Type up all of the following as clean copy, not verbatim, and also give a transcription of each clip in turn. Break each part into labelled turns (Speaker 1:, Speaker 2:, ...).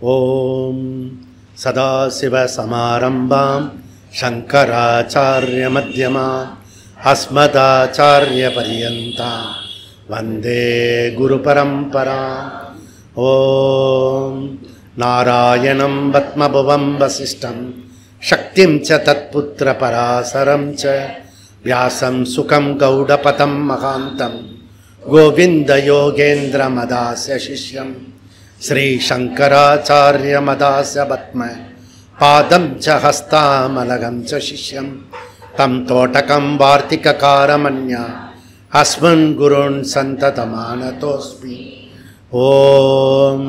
Speaker 1: ஓம் சதாசிவசமாரம்பாம் சங்கராச்சார்யமத்யமாம் அஸ்மதாச்சார்யபர்யந்தாம் வந்தே குருபரம்பராம். ஓம் நாராயணம் பத்மபுவம் வசிஷ்டம் சக்திம் ச தத்புத்திர பராசரம் ச வியாசம் சுகம் கௌடபதம் மகாந்தம் கோவிந்த யோகேந்திர மதாஸ்ய சிஷ்யம் ஸ்ரீ சங்கராச்சார்ய மதாஸ்ய பத்ம பாதம் ச ஹஸ்தாமலகம் ச சிஷ்யம் தம் தோட்டகம் வார்த்திககாரமன்யா அஸ்மன் குருன் சந்ததமானதோஸ்மி. ஓம்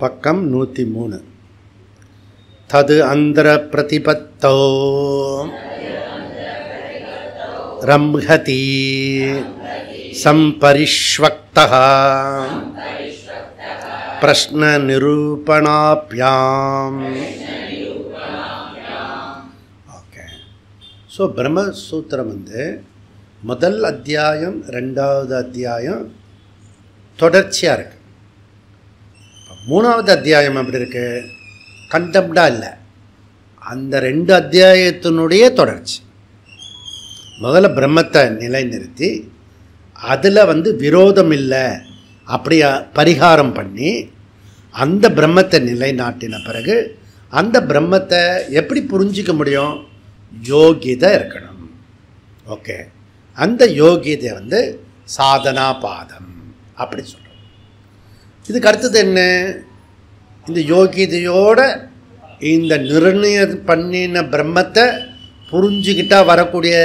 Speaker 1: பக்கம் 103. தது அந்தர பிரதிபத்தோ ரம்ஹதி சம்பரிஷ்வக்தः பிரஷ்ன நிரூபணாப்யாம். ஓகே. ஸோ பிரம்மசூத்திரம் முதல் அத்தியாயம் ரெண்டாவது அத்தியாயம் தொடர்ச்சியாக இருக்கு. மூணாவது அத்தியாயம் எப்படி இருக்கு? கண்டம்டாக இல்லை, அந்த ரெண்டு அத்தியாயத்தினுடைய தொடர்ச்சி. முதல்ல பிரம்மத்தை நிலைநிறுத்தி அதில் விரோதம் இல்லை அப்படி பரிகாரம் பண்ணி அந்த பிரம்மத்தை நிலைநாட்டின பிறகு அந்த பிரம்மத்தை எப்படி புரிஞ்சிக்க முடியும்? யோகிதை இருக்கணும். ஓகே. அந்த யோகிதை சாதனா பாதம் அப்படி சொல்கிறோம். இதுக்கு அடுத்தது என்ன? இந்த யோகிதையோட இந்த நிர்ணயம் பண்ணின பிரம்மத்தை புரிஞ்சுக்கிட்டா வரக்கூடிய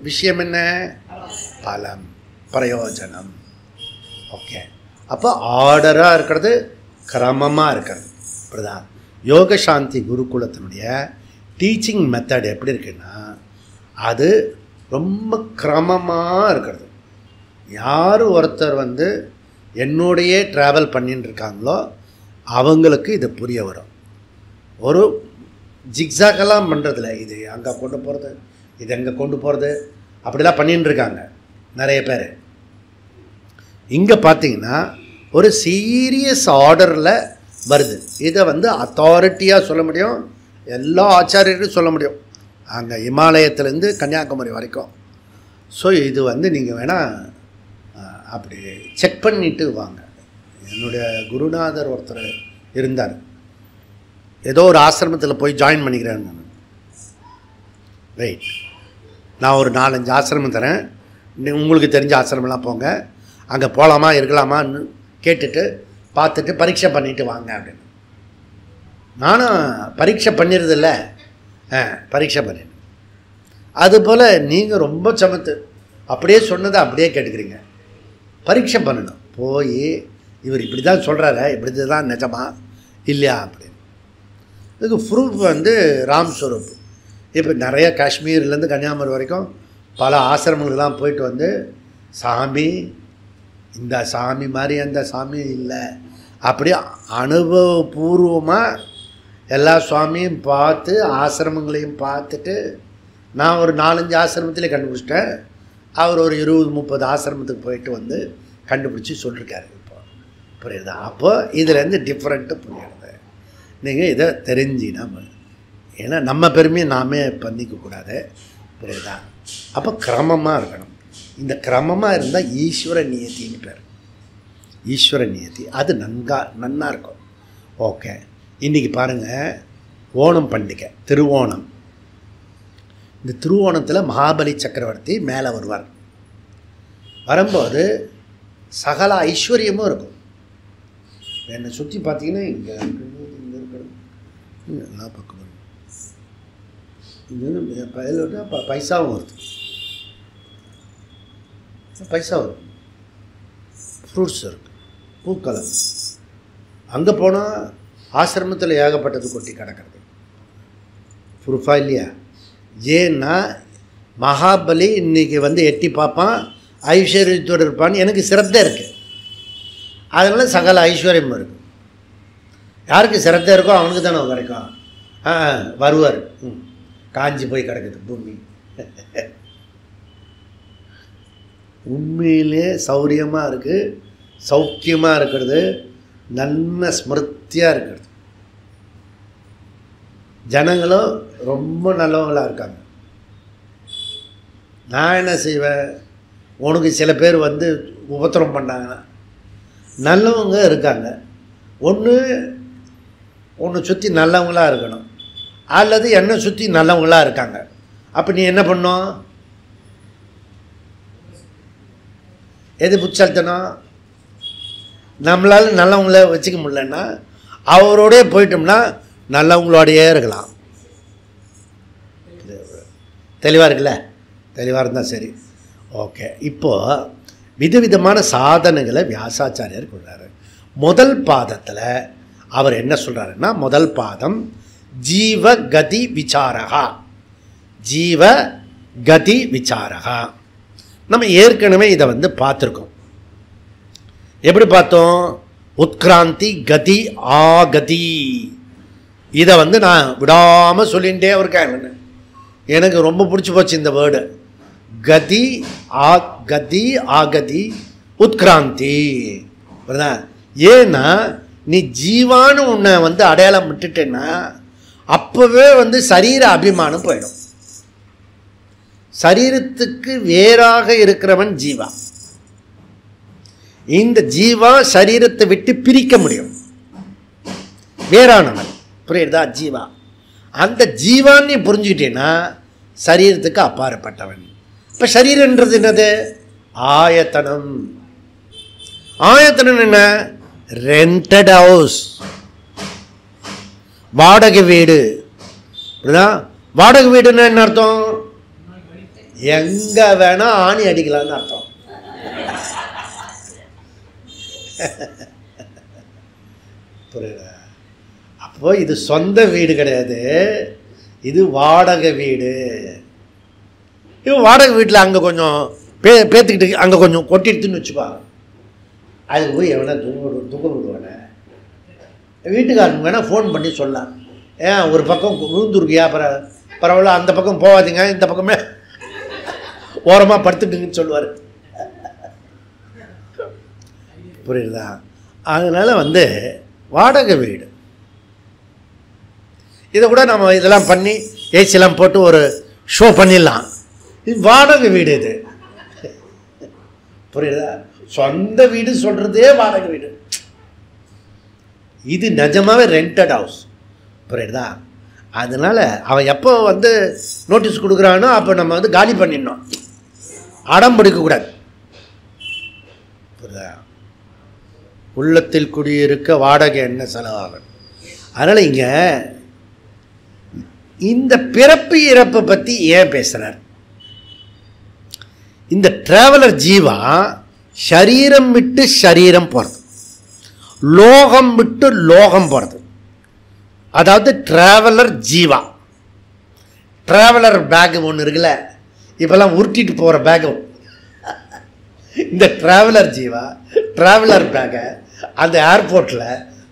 Speaker 1: விஷயம் என்ன? பலம், பிரயோஜனம். ஓகே. அப்போ ஆர்டராக இருக்கிறது, கிரமமாக இருக்கிறது. இப்படிதான் யோக சாந்தி குருகுலத்தினுடைய டீச்சிங் மெத்தட் எப்படி இருக்குன்னா, அது ரொம்ப கிரமமாக இருக்கிறது. யார் ஒருத்தர் என்னோடையே ட்ராவல் பண்ணின்னு இருக்காங்களோ அவங்களுக்கு இது புரிய வரும். ஒரு ஜிக்ஸாக்கெல்லாம் பண்ணுறதில்ல, இது அங்கே கொண்டு போகிறது, இது அங்கே கொண்டு போகிறது, அப்படிலாம் பண்ணின்னு இருக்காங்க நிறைய பேர். இங்கே பார்த்தீங்கன்னா ஒரு சீரியஸ் ஆர்டரில் வருது. இதை அத்தாரிட்டியாக சொல்ல முடியும், எல்லா ஆச்சாரியர்களும் சொல்ல முடியும், அங்கே இமாலயத்துலேருந்து கன்னியாகுமரி வரைக்கும். ஸோ இது நீங்கள் வேணால் அப்படி செக் பண்ணிட்டு வாங்க. என்னுடைய குருநாதர் ஒருத்தர் இருந்தார், ஏதோ ஒரு ஆசிரமத்தில் போய் ஜாயின் பண்ணிக்கிறேன். வெயிட், நான் ஒரு 4-5 ஆசிரமம் தரேன், உங்களுக்கு தெரிஞ்ச ஆசிரமெல்லாம் போங்க, அங்கே போகலாமா இருக்கலாமான்னு கேட்டுட்டு பார்த்துட்டு பரீட்சை பண்ணிட்டு வாங்க அப்படின்னு. நானும் பரீட்சை பண்ணிடுறதில்ல, பரீட்சை பண்ணிடு. அதுபோல் நீங்கள் ரொம்ப சமத்து, அப்படியே சொன்னதை அப்படியே கேட்டுக்கிறீங்க. பரீட்சை பண்ணணும். போய் இவர் இப்படி தான் சொல்கிறாரு, இப்படி தான் நிஜமா இல்லையா அப்படின்னு. இதுக்கு ப்ரூஃப் வந்து ராம் ஸ்வரூப். இப்போ நிறைய காஷ்மீர்லேருந்து கன்னியாகுமரி வரைக்கும் பல ஆசிரமங்களுக்கெல்லாம் போயிட்டு வந்து, சாமி இந்த சாமி மாதிரி அந்த சாமி இல்லை, அப்படியே அனுபவபூர்வமாக எல்லா சுவாமியும் பார்த்து ஆசிரமங்களையும் பார்த்துட்டு, நான் ஒரு 4-5 ஆசிரமத்திலே கண்டுபிடிச்சிட்டேன். அவர் ஒரு 20-30 ஆசிரமத்துக்கு போயிட்டு வந்து கண்டுபிடிச்சி சொல்லியிருக்காரு. இப்போ புரியுதா? அப்போ இதுலேருந்து டிஃப்ரெண்ட்டு புரியுது. நீங்கள் இதை தெரிஞ்சினா, ஏன்னா நம்ம பெருமையை நாமே பண்ணிக்கக்கூடாது. புரியுதா? அப்போ கிரமமாக இருக்கணும். இந்த கிரமமாக இருந்தால் ஈஸ்வர நியத்தின்னு பேர். ஈஸ்வர நியத்தி அது நன்னா இருக்கும். ஓகே, இன்றைக்கி பாருங்கள், ஓணம் பண்டிகை, திருவோணம். இந்த திருவோணத்தில் மகாபலி சக்கரவர்த்தி மேலே வருவார். வரும்போது சகல ஐஸ்வர்யமும் இருக்கும். என்னை சுற்றி பார்த்தீங்கன்னா இங்கே இருக்கணும், எல்லா பக்கமும் பைசாவும் வருது, பைசா வரும், ஃப்ரூட்ஸ் இருக்குது, பூக்களம். அங்கே போனால் ஆசிரமத்தில் ஏகப்பட்டது கொட்டி கிடக்கிறது. ப்ரூஃபா இல்லையா? ஏன்னா மகாபலி இன்றைக்கி வந்து எட்டி பார்ப்பான், ஐஸ்வர்யத்தோடு இருப்பான்னு எனக்கு சிரத்தை இருக்குது. அதனால் சகல ஐஸ்வர்யம் இருக்குது. யாருக்கு சிரத்தை இருக்கோ அவனுக்கு தானே கிடைக்கும். வருவார். காஞ்சி போய் கிடக்குது பூமி. உண்மையிலே சௌரியமாக இருக்குது, சௌக்கியமாக இருக்கிறது, நல்ல ஸ்மிருத்தியாக இருக்கிறது. ஜனங்களும் ரொம்ப நல்லவங்களாக இருக்காங்க. நான் என்ன செய்வேன், உனக்கு சில பேர் வந்து உபத்திரம் பண்ணாங்கன்னா நல்லவங்க இருக்காங்க. ஒன்று சுற்றி நல்லவங்களாக இருக்கணும், அல்லது என்னை சுற்றி நல்லவங்களாக இருக்காங்க. அப்போ நீ என்ன பண்ணும்? எது புட்சல்தனம்? நம்மளால் நல்லவங்கள வச்சுக்க முடியலன்னா அவரோடய போயிட்டோம்னா நல்லவங்களோடையே இருக்கலாம். தெளிவாக இருக்குல்ல? தெளிவாக இருந்தால் சரி. ஓகே, இப்போது விதவிதமான சாதனைகளை வியாசாச்சாரியார் கொள்கிறார். முதல் பாதத்தில் அவர் என்ன சொல்கிறாருன்னா, முதல் பாதம் ஜீவகதி விசாரகா. ஜீவகதி விசாரகா நம்ம ஏற்கனவே இதை வந்து பார்த்துருக்கோம். எப்படி பார்த்தோம்? உத்கிராந்தி, கதி, ஆகதி. இதை வந்து நான் விடாமல் சொல்லிகிட்டே இருக்கேன். எனக்கு ரொம்ப பிடிச்சி போச்சு இந்த வேர்டு. கதி, கதி, ஆகதி, உத்கிராந்தி. ஏன்னா நீ ஜீவான்னு உன்னை வந்து அடையாளம் விட்டுட்டேன்னா அப்போவே வந்து சரீர அபிமானம் போயிடும். சரீரத்துக்கு வேறாக இருக்கிறவன் ஜீவா. இந்த ஜீவா சரீரத்தை விட்டு பிரிக்க முடியும், வேறானவன். புரியுதா? ஜீவா. அந்த ஜீவான்னு நீ புரிஞ்சுக்கிட்டேன்னா சரீரத்துக்கு அப்பாற்பட்டவன். இப்போ சரீரன்றது என்னது? ஆயத்தனம். ஆயத்தனம் என்ன? ரெண்டட் ஹவுஸ், வாடகை வீடு. வாடகை வீடுன்னா என்ன அர்த்தம்? எங்க வேணா ஆணி அடிக்கலான்னு அர்த்தம். புரியுதா? அப்போ இது சொந்த வீடு கிடையாது, இது வாடகை வீடு. இப்போ வாடகை வீட்டில் அங்கே கொஞ்சம் பேத்துக்கிட்டு அங்கே கொஞ்சம் கொட்டிடுதுன்னு வச்சுப்பா, அதுக்கு போய் எவனா தூக்கம் விடுவானே? வீட்டுக்காரங்க வேணால் ஃபோன் பண்ணி சொல்லலாம், ஏன் ஒரு பக்கம் விழுந்துருக்கியா, பரவாயில்ல அந்த பக்கம் போகாதீங்க, இந்த பக்கமே ஓரமாக படுத்துட்டுங்கன்னு சொல்லுவார். புரியுதா? அதனால் வந்து வாடகை வீடு. இதை கூட நம்ம இதெல்லாம் பண்ணி ஏசிலாம் போட்டு ஒரு ஷோ பண்ணிடலாம். இது வாடகை வீடு. இது புரியுதா? சொந்த வீடு சொல்கிறதே வாடகை வீடு. இது நிஜமாவே ரெண்டட் ஹவுஸ். புரியுதா? அதனால் அவன் எப்போ வந்து நோட்டீஸ் கொடுக்குறானோ அப்போ நம்ம வந்து காலி பண்ணிடணும், அடம் பிடிக்கக்கூடாது. புரியுதா? உள்ளத்தில் குடியிருக்க வாடகை என்ன செலவாகும். அதனால் இங்கே இந்த பிறப்பு இறப்பை பற்றி ஏன் பேசுகிறார்? இந்த டிராவலர் ஜீவா ஷரீரம் விட்டு ஷரீரம் போகிறது, லோகம் விட்டு லோகம் போகிறது. அதாவது டிராவலர் ஜீவா. டிராவலர் பேக்கு ஒன்று இருக்குல்ல, இப்போல்லாம் உருட்டிட்டு போகிற பேக்கு. இந்த டிராவலர் ஜீவா டிராவலர் பேக்கை அந்த ஏர்போர்ட்டில்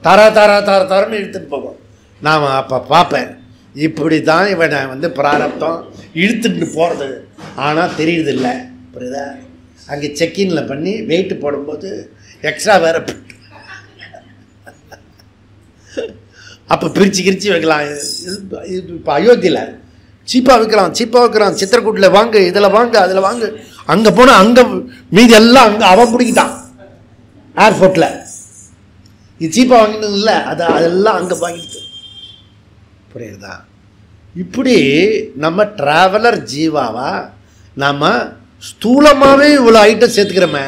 Speaker 1: தரன்னு இழுத்துட்டு போகும். நாம் அப்போ பார்ப்பேன், இப்படி தான் இவனை வந்து பிராரப்தம் இழுத்துட்டு போகிறது. ஆனால் தெரியுதில்ல, புரியுதா? அங்கே செக்இனில் பண்ணி வெயிட்டு போடும்போது எக்ஸ்ட்ரா வேறு அப்போ பிரித்து வைக்கலாம். இப்போ அயோத்தியில் சீப்பாக விற்கிறான். சித்திரக்கூட்டில் வாங்க, இதில் வாங்க, அதில் வாங்க. அங்கே போனால் அங்கே மீதி எல்லாம் அங்கே அவன் பிடிக்கிட்டான் ஏர்போர்ட்டில். இது சீப்பாக வாங்கினது இல்லை, அதெல்லாம் அங்கே வாங்கிட்டு. புரியுதா? இப்படி நம்ம டிராவலர் ஜீவாவா நம்ம ஸ்தூலமாகவே இவ்வளோ ஐட்டம் சேர்த்துக்கிறோமே,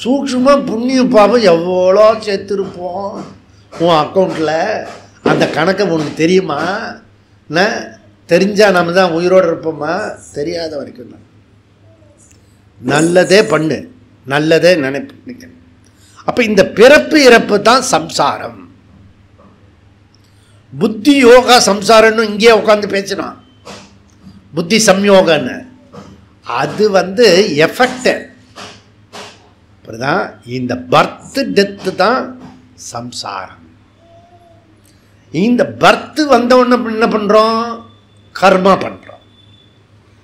Speaker 1: சூக்ஷ்மமாக புண்ணிய பாவம் எவ்வளோ சேர்த்துருப்போம் உன் அக்கௌண்ட்டில். அந்த கணக்கை உனக்கு தெரியுமா? தெரிஞ்சால் நம்ம தான் உயிரோடு இருப்போமா? தெரியாத வரைக்கும் தான். நல்லதே பண்ணு, நல்லதே நினைப்பு. அப்போ இந்த பிறப்பு இறப்பு தான் சம்சாரம். புத்தி யோகா சம்சாரம்னு இங்கேயே உட்காந்து பேசினான், புத்தி சம்யோகன்னு. அது வந்து எஃபெக்ட். அப்படிதான் இந்த பர்த் டெத்து தான் சம்சாரம். இந்த பர்த் வந்தவொன்னு என்ன பண்ணுறோம்? கர்மா பண்ணுறோம்.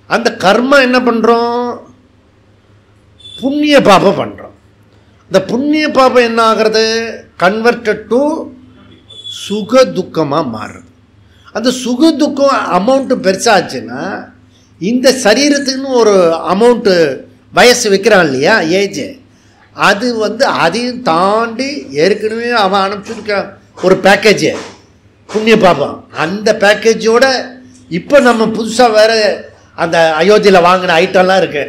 Speaker 1: அந்த கர்மா என்ன பண்ணுறோம்? புண்ணிய பாபம் பண்ணுறோம். இந்த புண்ணிய பாபம் என்ன ஆகிறது? கன்வெர்டட் டு சுக துக்கமாக மாறுறது. அந்த சுக துக்கம் அமௌண்ட்டு பெருசாச்சுன்னா இந்த சரீரத்துக்குன்னு ஒரு அமௌண்ட்டு வயசு வைக்கிறான் இல்லையா, ஏஜ், அது வந்து அதையும் தாண்டி ஏற்கனவே அவன் அனுப்பிச்சுருக்கான் ஒரு பேக்கேஜ் புண்ணிய பாபம். அந்த பேக்கேஜோட இப்போ நம்ம புதுசாக வேறு அந்த அயோத்தியில் வாங்கின ஐட்டம்லாம் இருக்கு.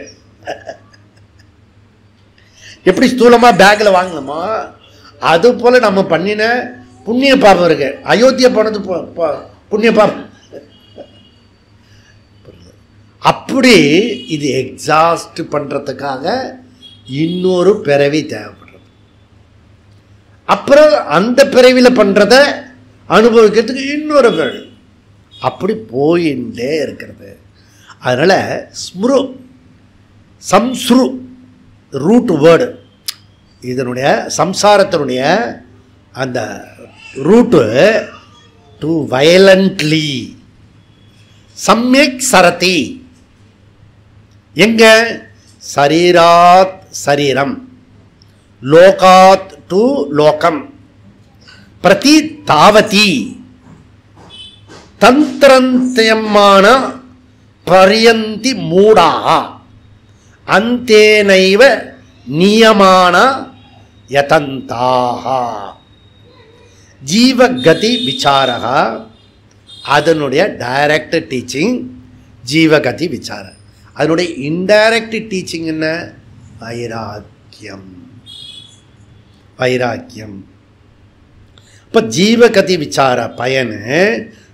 Speaker 1: எப்படி ஸ்தூலமாக பேக்கில் வாங்கணுமோ அது போல் நம்ம பண்ணின புண்ணிய பாபம் இருக்கு. அயோத்தியை போனது புண்ணிய பாபம். அப்படி இது எக்ஸாஸ்ட் பண்ணுறதுக்காக இன்னொரு பிறவி தேவைப்படுறது. அப்புறம் அந்த பிறவியில் பண்ணுறத அனுபவிக்கிறதுக்கு இன்னொரு பிறவி. அப்படி போயிட்டே இருக்கிறது. அதனால் ஸ்மிரு சம்ஸ்ரு ரூட் வேர்டு, இதனுடைய சம்சாரத்தினுடைய அந்த ரூட்டு டு வயலண்ட்லி சம்யக் சரதி. எங்க? சரீராத் சரீரம், லோகாத் டு லோகம், பிரதி தாவதி தந்திரந்தியமான பரியந்தி மூடா அந்தேனைவ நியமான யதந்தாக. ஜீவகதி விசாரக அதனுடைய டைரக்ட் டீச்சிங் ஜீவகதி விசாரம். அதனுடைய இன்டைரக்ட் டீச்சிங் என்ன? வைராக்கியம். வைராக்கியம். இப்போ ஜீவகதி விசார பயன்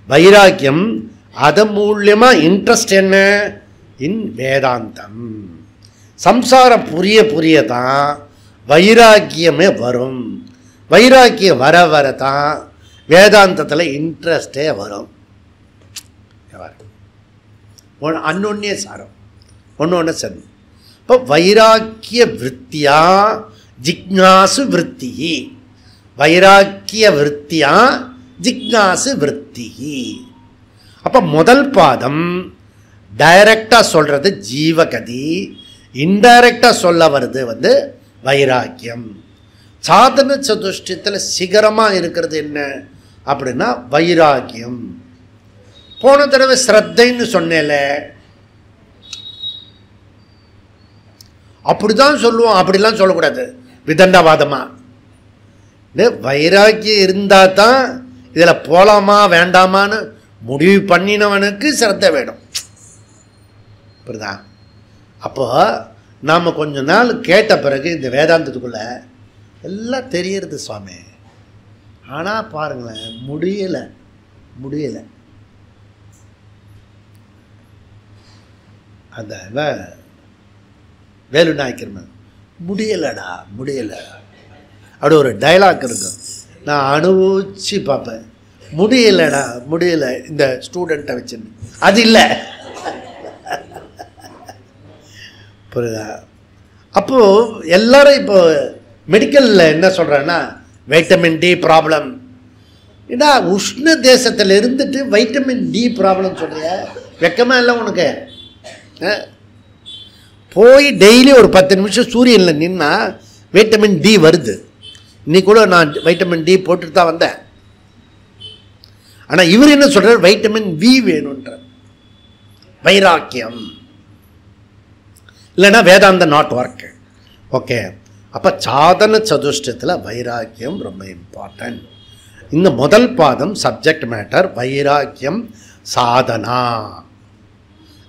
Speaker 1: வைராக்கியம். அதன் மூலியமாக இன்ட்ரெஸ்ட் என்ன? இன் வேதாந்தம். சம்சாரம் புரிய புரிய தான் வைராக்கியமே வரும். வைராக்கியம் வர வர தான் வேதாந்தத்தில் இன்ட்ரெஸ்டே வரும். அன்னொன்னே சாரம், ஒன்று சரி. இப்போ வைராக்கிய விற்த்தியா ஜிக்ஞாசு விற்பி, வைராக்கிய விற்த்தியா ஜிக்ஞாசு விற்பி. அப்போ முதல் பாதம் டைரக்டாக சொல்கிறது ஜீவகதி, இன்டைரக்டாக சொல்ல வருது வந்து வைராக்கியம். சாதன சதுஷ்டயத்தில் சிகரமாக இருக்கிறது என்ன அப்படின்னா வைராக்கியம். போன தடவை ஸ்ரத்தைன்னு சொன்னேல, அப்படிதான் சொல்லுவோம், அப்படிலாம் சொல்லக்கூடாது விதண்டாவாதமாக. வைராக்கியம் இருந்தால் தான் இதில் போகலாமா வேண்டாமான்னு முடிவு பண்ணினவனுக்கு ஸ்ரத்தை வேணும். அப்படிதான். அப்போ நாம் கொஞ்ச நாள் கேட்ட பிறகு இந்த வேதாந்தத்துக்குள்ளே எல்லாம் தெரியறது சுவாமி. ஆனால் பாருங்களேன், முடியலை. அந்த வேலு நாயக்கர் முடியலடா அப்படி ஒரு டைலாக் இருக்கும். நான் அனுபவிச்சு பார்ப்பேன். முடியலை இந்த ஸ்டூடெண்ட்டை வச்சு. அது இல்லை, புரியுதா? அப்போது எல்லாரும் இப்போ மெடிக்கலில் என்ன சொல்கிறேன்னா, வைட்டமின் டி ப்ராப்ளம். ஏன்னா உஷ்ண தேசத்தில் இருந்துட்டு வைட்டமின் டி ப்ராப்ளம் சொல்கிறிய, வெக்கமாக இல்லை உனக்கு? போய் டெய்லி ஒரு 10 நிமிஷம் சூரியனில் நின்னா வைட்டமின் டி வருது. இன்னைக்கு கூட நான் வைட்டமின் டி போட்டுட்டு தான் வந்தேன். ஆனால் இவர் என்ன சொல்கிறார், வைட்டமின் வி வேணுன்ற. வைராக்கியம் இல்லைன்னா வேதாந்த நாட் ஒர்க். ஓகே, அப்போ சாதன சதுஷ்டத்தில் வைராக்கியம் ரொம்ப இம்பார்ட்டன்ட். இந்த முதல் பாதம் சப்ஜெக்ட் மேட்டர், வைராக்கியம் சாதனா.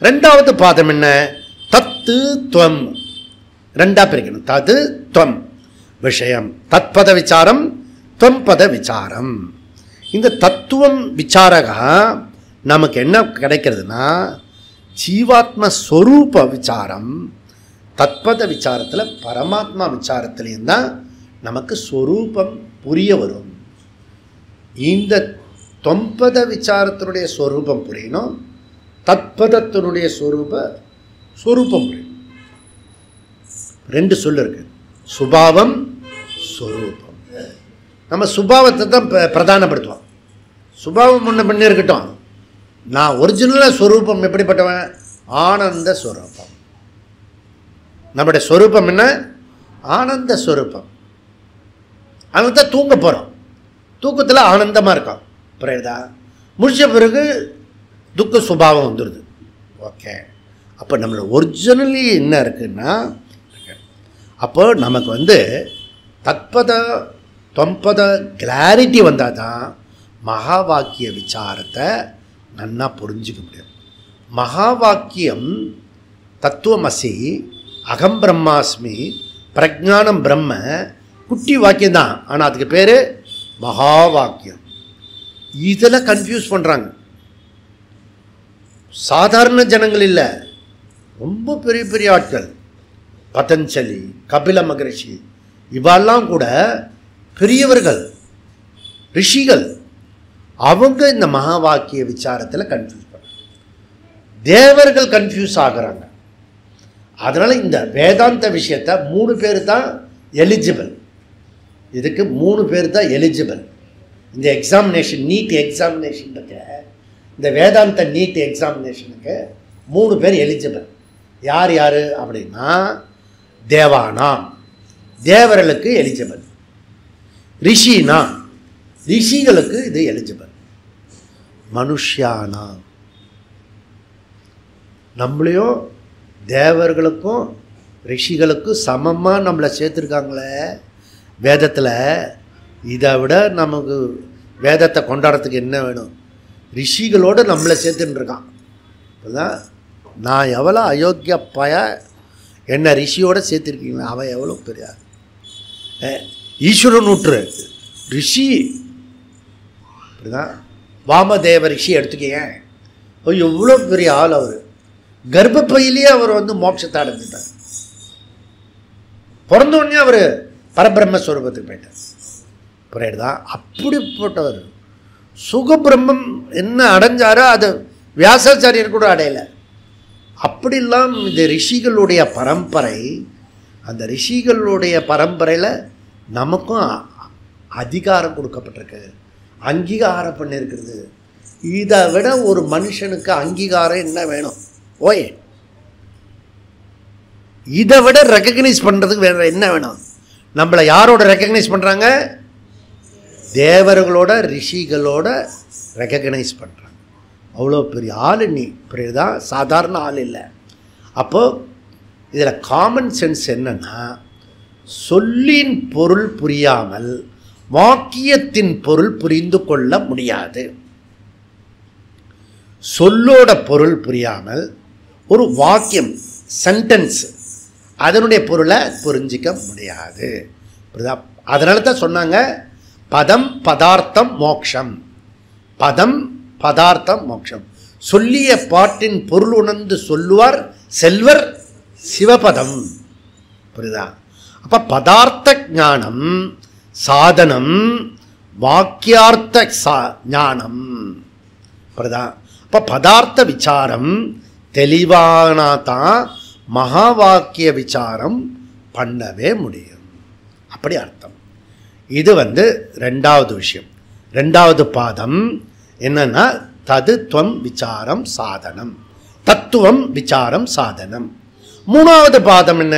Speaker 1: ரெண்டாவது பாதம் என்ன, தத்து துவம். ரெண்டா பிரிக்கணும், தது துவம் விஷயம், தத்பத விசாரம் துவம் பத விசாரம். இந்த தத்துவம் விசாரகா நமக்கு என்ன கிடைக்கிறதுனா ஜீவாத்ம ஸ்வரூப விசாரம். தத்பத விசாரத்தில் பரமாத்மா விசாரத்திலையும் தான் நமக்கு ஸ்வரூபம் புரிய வரும். இந்த தொம்பத விசாரத்தினுடைய ஸ்வரூபம் புரியணும், தத்பதத்தினுடைய ஸ்வரூபம் புரியணும். ரெண்டு சொல் இருக்கு, சுபாவம் ஸ்வரூபம். நம்ம சுபாவத்தை தான் பிரதானப்படுத்துவோம். சுபாவம் முன்ன பண்ணி இருக்கட்டும், நான் ஒரிஜினலாக ஸ்வரூபம் எப்படிப்பட்டவன், ஆனந்த ஸ்வரூபம். நம்முடைய ஸ்வரூபம் என்ன, ஆனந்த ஸ்வரூபம். அதனால தான் தூங்க போகிறோம், தூக்கத்தில் ஆனந்தமாக இருக்கோம். புரியுதா? முடிச்ச பிறகு துக்க சுபாவம் வந்துடுது. ஓகே, அப்போ நம்மளோட ஒரிஜினலி என்ன இருக்குன்னா, அப்போ நமக்கு தத்பத தொம்பத கிளாரிட்டி வந்தால் தான் மகா வாக்கிய விசாரத்தை நன்னா புரிஞ்சிக்க முடியும். மகா வாக்கியம் தத்துவமசி, அகம் பிரம்மாஸ்மி, பிரஜானம் பிரம்ம, குட்டி வாக்கியம் தான். ஆனால் அதுக்கு பேர் மகா வாக்கியம். இதில் கன்ஃபியூஸ் பண்ணுறாங்க. சாதாரண ஜனங்கள் இல்லை, ரொம்ப பெரிய பெரிய ஆட்கள், பதஞ்சலி, கபில மகரிஷி, இவெல்லாம் கூட பெரியவர்கள், ரிஷிகள். அவங்க இந்த மகா வாக்கிய விசாரத்தில் கன்ஃபியூஸ் பண்ணுறாங்க. தேவர்கள் கன்ஃபியூஸ் ஆகிறாங்க. அதனால் இந்த வேதாந்த விஷயத்தை 3 பேர் தான் எலிஜிபிள். இதுக்கு 3 பேர் தான் எலிஜிபிள். இந்த எக்ஸாமினேஷன், நீட் எக்ஸாமினேஷன் இருக்கு, இந்த வேதாந்த நீட் எக்ஸாமினேஷனுக்கு 3 பேர் எலிஜிபிள். யார் யார் அப்படின்னா, தேவானா, தேவர்களுக்கு எலிஜிபிள். ரிஷினா, ரிஷிகளுக்கு இது எலிஜிபிள். மனுஷியானா, நம்மளையும் தேவர்களுக்கும் ரிஷிகளுக்கும் சமமாக நம்மளை சேர்த்துருக்காங்களே வேதத்தில். இதை விட நமக்கு வேதத்தை கொண்டாடுறதுக்கு என்ன வேணும்? ரிஷிகளோடு நம்மளை சேர்த்துன்னு இருக்கான். அதுதான் நான் எவ்வளோ அயோக்கிய பய, என்ன ரிஷியோடு சேர்த்துருக்கீங்களா? அவன் எவ்வளோ பெரிய ஈஸ்வரன் நூற்று ரிஷி. அப்படிதான் வாமதேவ ரிஷி எடுத்துக்கீங்க, எவ்வளோ பெரிய ஆள் அவர். கர்ப்பப்பையிலேயே அவர் மோட்சத்தை அடைஞ்சிட்டார். பிறந்தோடனே அவர் பரபிரம்மஸ்வரூபத்துக்கு போயிட்டார். புரியுதா? அப்படிப்பட்டவர் சுகபிரம்மம் என்ன அடைஞ்சாரோ அது வியாசாச்சாரியர் கூட அடையலை. அப்படிலாம் இந்த ரிஷிகளுடைய பரம்பரை, அந்த ரிஷிகளுடைய பரம்பரையில் நமக்கும் அதிகாரம் கொடுக்கப்பட்டிருக்கு, அங்கீகாரம் பண்ணியிருக்கிறது. இதை விட ஒரு மனுஷனுக்கு அங்கீகாரம் என்ன வேணும்? ஓய், இதை விட ரெக்கக்னைஸ் பண்ணுறதுக்கு வேறு என்ன வேணும்? நம்மளை யாரோட ரெக்கக்னைஸ் பண்ணுறாங்க? தேவர்களோட, ரிஷிகளோட ரெக்கக்னைஸ் பண்ணுறாங்க. அவ்வளோ பெரிய ஆள் நீ. புரியுதா? சாதாரண ஆள் இல்லை. அப்போது இதில் காமன் சென்ஸ் என்னன்னா, சொல்லின் பொருள் புரியாமல் வாக்கியத்தின் பொருள் புரிந்து கொள்ள முடியாது. சொல்லோட பொருள் புரியாமல் ஒரு வாக்கியம், சென்டென்ஸ், அதனுடைய பொருளை புரிஞ்சிக்க முடியாது. அதனால தான் சொன்னாங்க பதம் பதார்த்தம் மோக்ஷம். பதம் பதார்த்தம் மோக்ஷம். சொல்லிய பாட்டின் பொருள் உணர்ந்து சொல்லுவார் செல்வர் சிவபதம். புரியுதா? அப்ப பதார்த்த ஞானம் சாதனம், வாக்கியார்த்த ஞானம். புரியுதா? அப்ப பதார்த்த விசாரம் தெளிவானாதான் மகா வாக்கிய விசாரம் பண்ணவே முடியும். அப்படி அர்த்தம். இது ரெண்டாவது விஷயம். ரெண்டாவது பாதம் என்னன்னா தத்துவம் விசாரம் சாதனம். தத்துவம் விசாரம் சாதனம். மூணாவது பாதம் என்ன?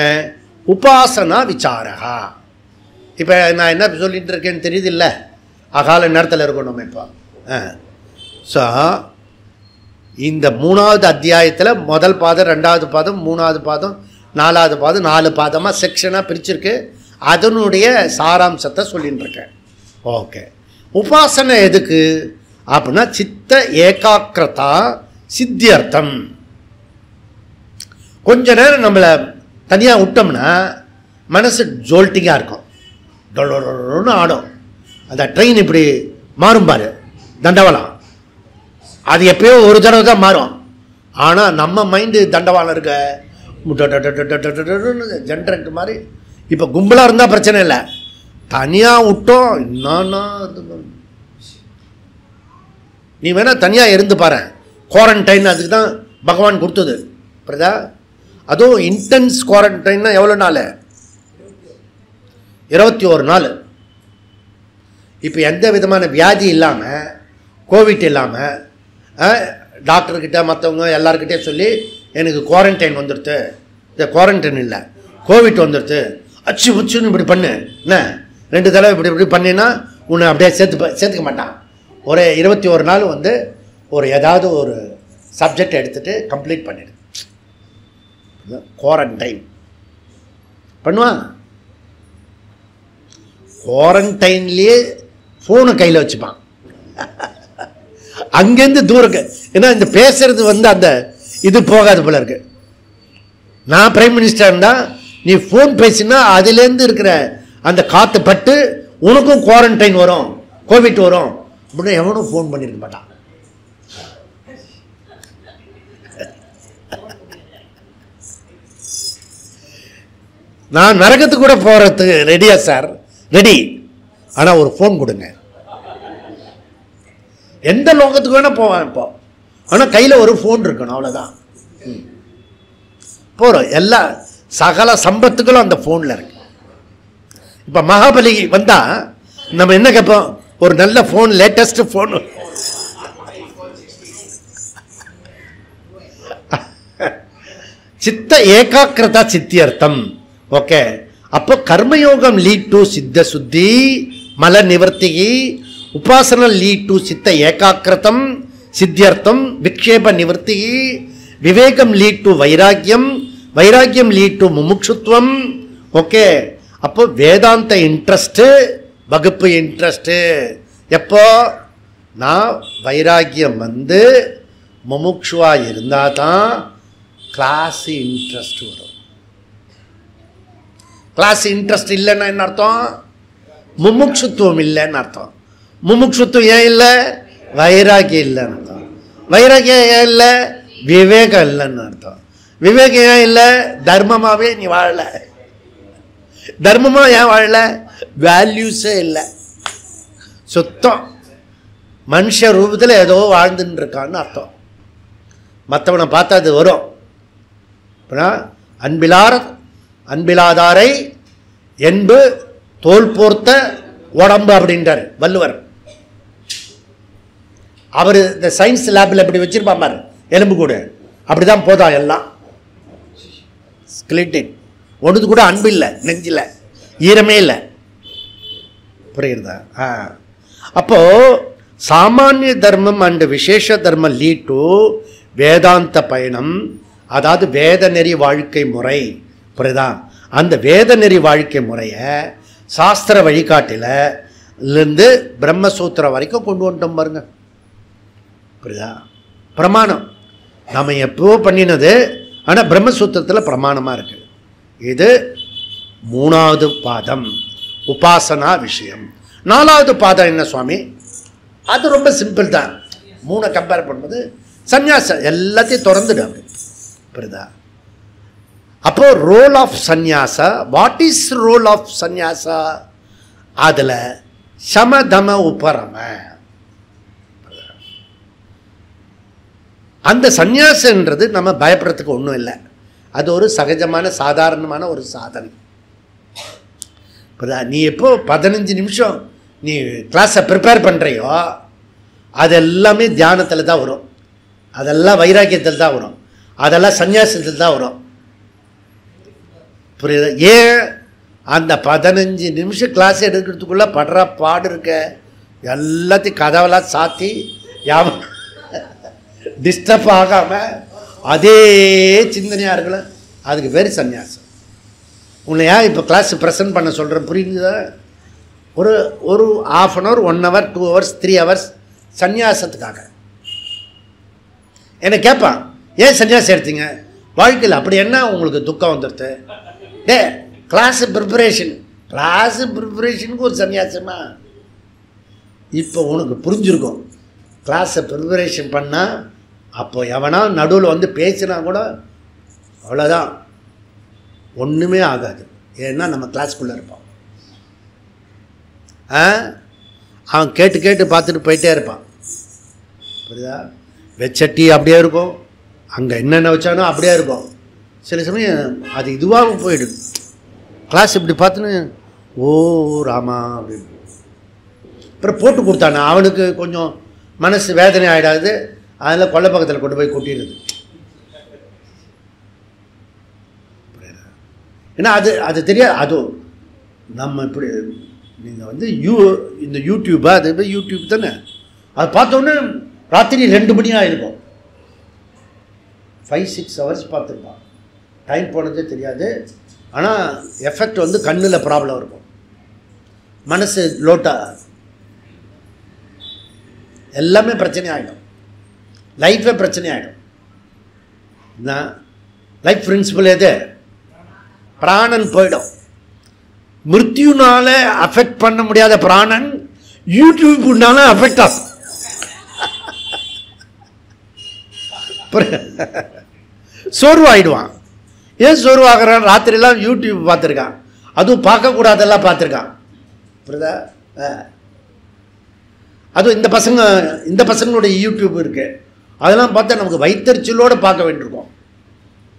Speaker 1: உபாசனா விசாரா. இப்போ நான் என்ன சொல்லிட்டு இருக்கேன்னு தெரியுது இல்லை? அகால நேரத்தில் இருக்கணும் இப்போ. ஸோ இந்த மூணாவது அத்தியாயத்தில் முதல் பாதம், ரெண்டாவது பாதம், மூணாவது பாதம், நாலாவது பாதம், 4 பாதமாக செக்ஷனாக பிரிச்சிருக்கு. அதனுடைய சாராம்சத்தை சொல்லிட்டு இருக்கேன். ஓகே. உபாசனை எதுக்கு அப்படின்னா சித்த ஏகாக்கிரதா சித்தியர்த்தம். கொஞ்ச நேரம் நம்மளை தனியாக விட்டோம்னா மனசு ஜோல்ட்டிங்காக இருக்கும், டொன்னு ஆடும். அந்த ட்ரெயின் இப்படி மாறும் பாரு, தண்டவாளம். அது எப்பயோ ஒரு தடவை தான் மாறும். ஆனால் நம்ம மைண்டு தண்டவாளம் இருக்க ஜென்ரேட் மாதிரி. இப்போ கும்பலாக இருந்தால் பிரச்சனை இல்லை, தனியாக விட்டோம் என்னன்னா நீ வேணா தனியாக இருந்து பாரு. குவாரண்டைன் அதுக்கு தான் பகவான் கொடுத்தது. புரியுதா? அதுவும் இன்டென்ஸ் குவாரண்டைன்னா எவ்வளோ நாள்? 21 நாள். இப்போ எந்த விதமான வியாதி இல்லாமல், கோவிட் இல்லாமல், டாக்டர்கிட்ட மற்றவங்க எல்லாருக்கிட்டே சொல்லி எனக்கு குவாரண்டைன் வந்துடுது, இந்த குவாரண்டைன் இல்லை கோவிட் வந்துடுது, அச்சு உச்சுன்னு இப்படி பண்ணு, என்ன 2 தடவை இப்படி இப்படி பண்ணினா உன்னை அப்படியே சேர்த்துக்க மாட்டான். ஒரு 21 நாள் ஒரு ஏதாவது ஒரு சப்ஜெக்ட் எடுத்துகிட்டு கம்ப்ளீட் பண்ணிடு. குவாரண்டைன் பண்ணுவான். குவாரண்டைன்லேயே ஃபோனு கையில் வச்சுப்பான். அங்கேருந்து தூரம். ஏன்னா இந்த பேசுறது அந்த இது போகாது போல இருக்கு. நான் பிரைம் மினிஸ்டர் இருந்தால் நீ ஃபோன் பேசினா அதுலேருந்து இருக்கிற அந்த காற்று பட்டு உனக்கும் குவாரண்டைன் வரும், கோவிட் வரும் அப்படின்னு எவனும் ஃபோன் பண்ணியிருக்க மாட்டான். நான் நரகத்துக்கு கூட போகிறதுக்கு ரெடியா சார்? ரெடி. ஆனால் ஒரு ஃபோன் கொடுங்க. எந்த லோகத்துக்கு வேணால் போவேன் இப்போ, ஆனால் கையில் ஒரு ஃபோன் இருக்கணும், அவ்வளோதான். போகிறோம். எல்லா சகல சம்பத்துகளும் அந்த ஃபோனில் இருக்கு. இப்போ மகாபலி வந்தால் நம்ம என்ன கேட்போம்? ஒரு நல்ல ஃபோன், லேட்டஸ்ட் ஃபோன். சித்த ஏகாக்கிரதா சித்தியர்த்தம். ஓகே. அப்போ கர்மயோகம் லீட் டு சித்த சுத்தி மல நிவர்த்தி, உபாசன லீட் டு சித்த ஏகாக்கிரதம் சித்தியர்த்தம் விக்ஷேப நிவர்த்தி, விவேகம் லீட் டு வைராக்கியம், வைராக்கியம் லீட் டு முமுட்சுத்வம். ஓகே. அப்போ வேதாந்த இன்ட்ரெஸ்ட், வகுப்பு இன்ட்ரெஸ்ட். எப்போ? நான் வைராக்கியம் முமுட்சுவா இருந்தால் தான் கிளாஸ் இன்ட்ரெஸ்ட் வரும். கிளாஸ் இன்ட்ரெஸ்ட் இல்லைன்னா என்ன அர்த்தம்? முமுட்சுத்துவம் இல்லைன்னு அர்த்தம். முமுட்சுத்துவம் ஏன் இல்லை? வைராக்கியம் இல்லைன்னு அர்த்தம். வைராக்கியம் ஏன் இல்லை? விவேகம் இல்லைன்னு அர்த்தம். விவேகம் ஏன் இல்லை? தர்மமாகவே நீ வாழல. தர்மமாக ஏன் வாழல? வேல்யூஸே இல்லை, சுத்தம் மனுஷ ரூபத்தில் ஏதோ வாழ்ந்துன்னு இருக்கான்னு அர்த்தம். மற்றவனை பார்த்தா அது வரும். அன்பிலாதாரை என்பு தோல் போர்த்த உடம்பு அப்படின்றார் வள்ளுவர். அவர் இந்த சயின்ஸ் லேபில் எப்படி வச்சிருப்பான் பாரு, எலும்பு கூட அப்படிதான் போதான் எல்லாம். ஸ்கெலிட்டன் ஒன்று கூட அன்பு இல்லை, நெஞ்சில் ஈரமே இல்லை. புரியுறதா? அப்போ சாமானிய தர்மம் அண்ட் விசேஷ தர்மம் லீட் டு வேதாந்த பயணம், அதாவது வேத நெறி வாழ்க்கை முறை. புரியுதா? அந்த வேத நெறி வாழ்க்கை முறையை சாஸ்திர வழிகாட்டிலிருந்து பிரம்மசூத்திரம் வரைக்கும் கொண்டு வந்துட்டோம் பாருங்க. புரியுதா? பிரமாணம் நம்ம எப்போ பண்ணினது, ஆனால் பிரம்மசூத்திரத்தில் பிரமாணமாக இருக்கு. இது மூணாவது பாதம் உபாசனா விஷயம். 4வது பாதம் என்ன சுவாமி? அது ரொம்ப சிம்பிள் தான். 3 கம்பேர் பண்ணும்போது சந்நியாசம் எல்லாத்தையும் திறந்துடு அப்படி புரியுதா? அப்போ ரோல் ஆஃப் சந்நியாசா, வாட் இஸ் ரோல் ஆஃப் சந்நியாசா? அதில் சமதம உபரம, அந்த சந்நியாசன்றது நம்ம பயப்படுறதுக்கு ஒன்றும் இல்லை. அது ஒரு சகஜமான சாதாரணமான ஒரு சாதனை. நீ எப்போ 15 நிமிஷம் நீ கிளாஸை ப்ரிப்பேர் பண்ணுறியோ அது எல்லாமே தியானத்தில் தான் வரும், அதெல்லாம் வைராக்கியத்தில் தான் வரும், அதெல்லாம் சந்நியாசத்தில் தான் வரும். புரியுது? ஏன் அந்த 15 நிமிஷம் கிளாஸ் எடுக்கிறதுக்குள்ளே படுற பாடு இருக்க, எல்லாத்தையும் கதவெல்லாம் சாத்தி யாவும் டிஸ்டர்ப் ஆகாமல் அதே சிந்தனையாக இருக்கலாம். அதுக்கு பேர் சந்நியாசம். உன்னை ஏன் இப்போ கிளாஸ் ப்ரெசென்ட் பண்ண சொல்கிறேன் புரியுதா? ஒரு ½ an hour, 1 hour, 2 hours, 3 hours சந்நியாசத்துக்காக. என்னை கேட்பான், ஏன் சந்நியாசம் எடுத்தீங்க? வாழ்க்கையில் அப்படி என்ன உங்களுக்கு துக்கம் வந்துடுது? கிளாஸு ப்ரிப்பரேஷனுக்கு ஒரு சந்நியாசமா? இப்போ உனக்கு புரிஞ்சிருக்கும். கிளாஸை ப்ரிப்பரேஷன் பண்ணால் அப்போ எவனா நடுவில் வந்து பேசினா கூட அவ்வளோதான், ஒன்றுமே ஆகாது. ஏன்னா நம்ம கிளாஸ்க்குள்ளே இருப்போம். அவன் கேட்டு பார்த்துட்டு போயிட்டே இருப்பான். புரியுதா? வெச்சட்டி அப்படியே இருக்கும், அங்கே என்னென்ன வச்சானோ அப்படியே இருக்கும். சில சமயம் அது இதுவாக போயிடுது. கிளாஸ் இப்படி பார்த்துன்னு ஓ ராமா அப்படின்னு அப்புறம் போட்டு கொடுத்தானே அவனுக்கு கொஞ்சம் மனசு வேதனை ஆகிடாது. அதில் கொல்லை பக்கத்தில் கொண்டு போய் கொட்டிடுது. ஏன்னா அது தெரியாது. அதுவும் நம்ம இப்படி நீங்கள் வந்து இந்த யூடியூப்பா, அது யூடியூப் தானே, அதை பார்த்தோன்னே ராத்திரி 2 மணி ஆகிருக்கும். 5-6 ஹவர்ஸ் பார்த்துருப்பான், டைம் போனதே தெரியாது. ஆனால் எஃபெக்ட் வந்து கண்ணில் ப்ராப்ளம் இருக்கும், மனசு லோட்டா, எல்லாமே பிரச்சனை ஆகிடும், லைஃபே பிரச்சனை ஆகிடும். லைஃப் பிரின்சிபல் எது? பிராணன் போயிடும். மிருத்யுனால அஃபெக்ட் பண்ண முடியாத பிராணன் யூடியூப்னால அஃபெக்ட் ஆகும். சோர்வாயிடுவான். ஏன் சோர்வாகிறான்? ராத்திரிலாம் யூடியூப் பார்த்துருக்கான், அதுவும் பார்க்கக்கூடாதெல்லாம் பார்த்துருக்கான். புரியுதா? அதுவும் இந்த பசங்களுடைய யூடியூப் இருக்கு, அதெல்லாம் பார்த்தா நமக்கு வயிற்றுச்சலோடு பார்க்க வேண்டியிருக்கோம்.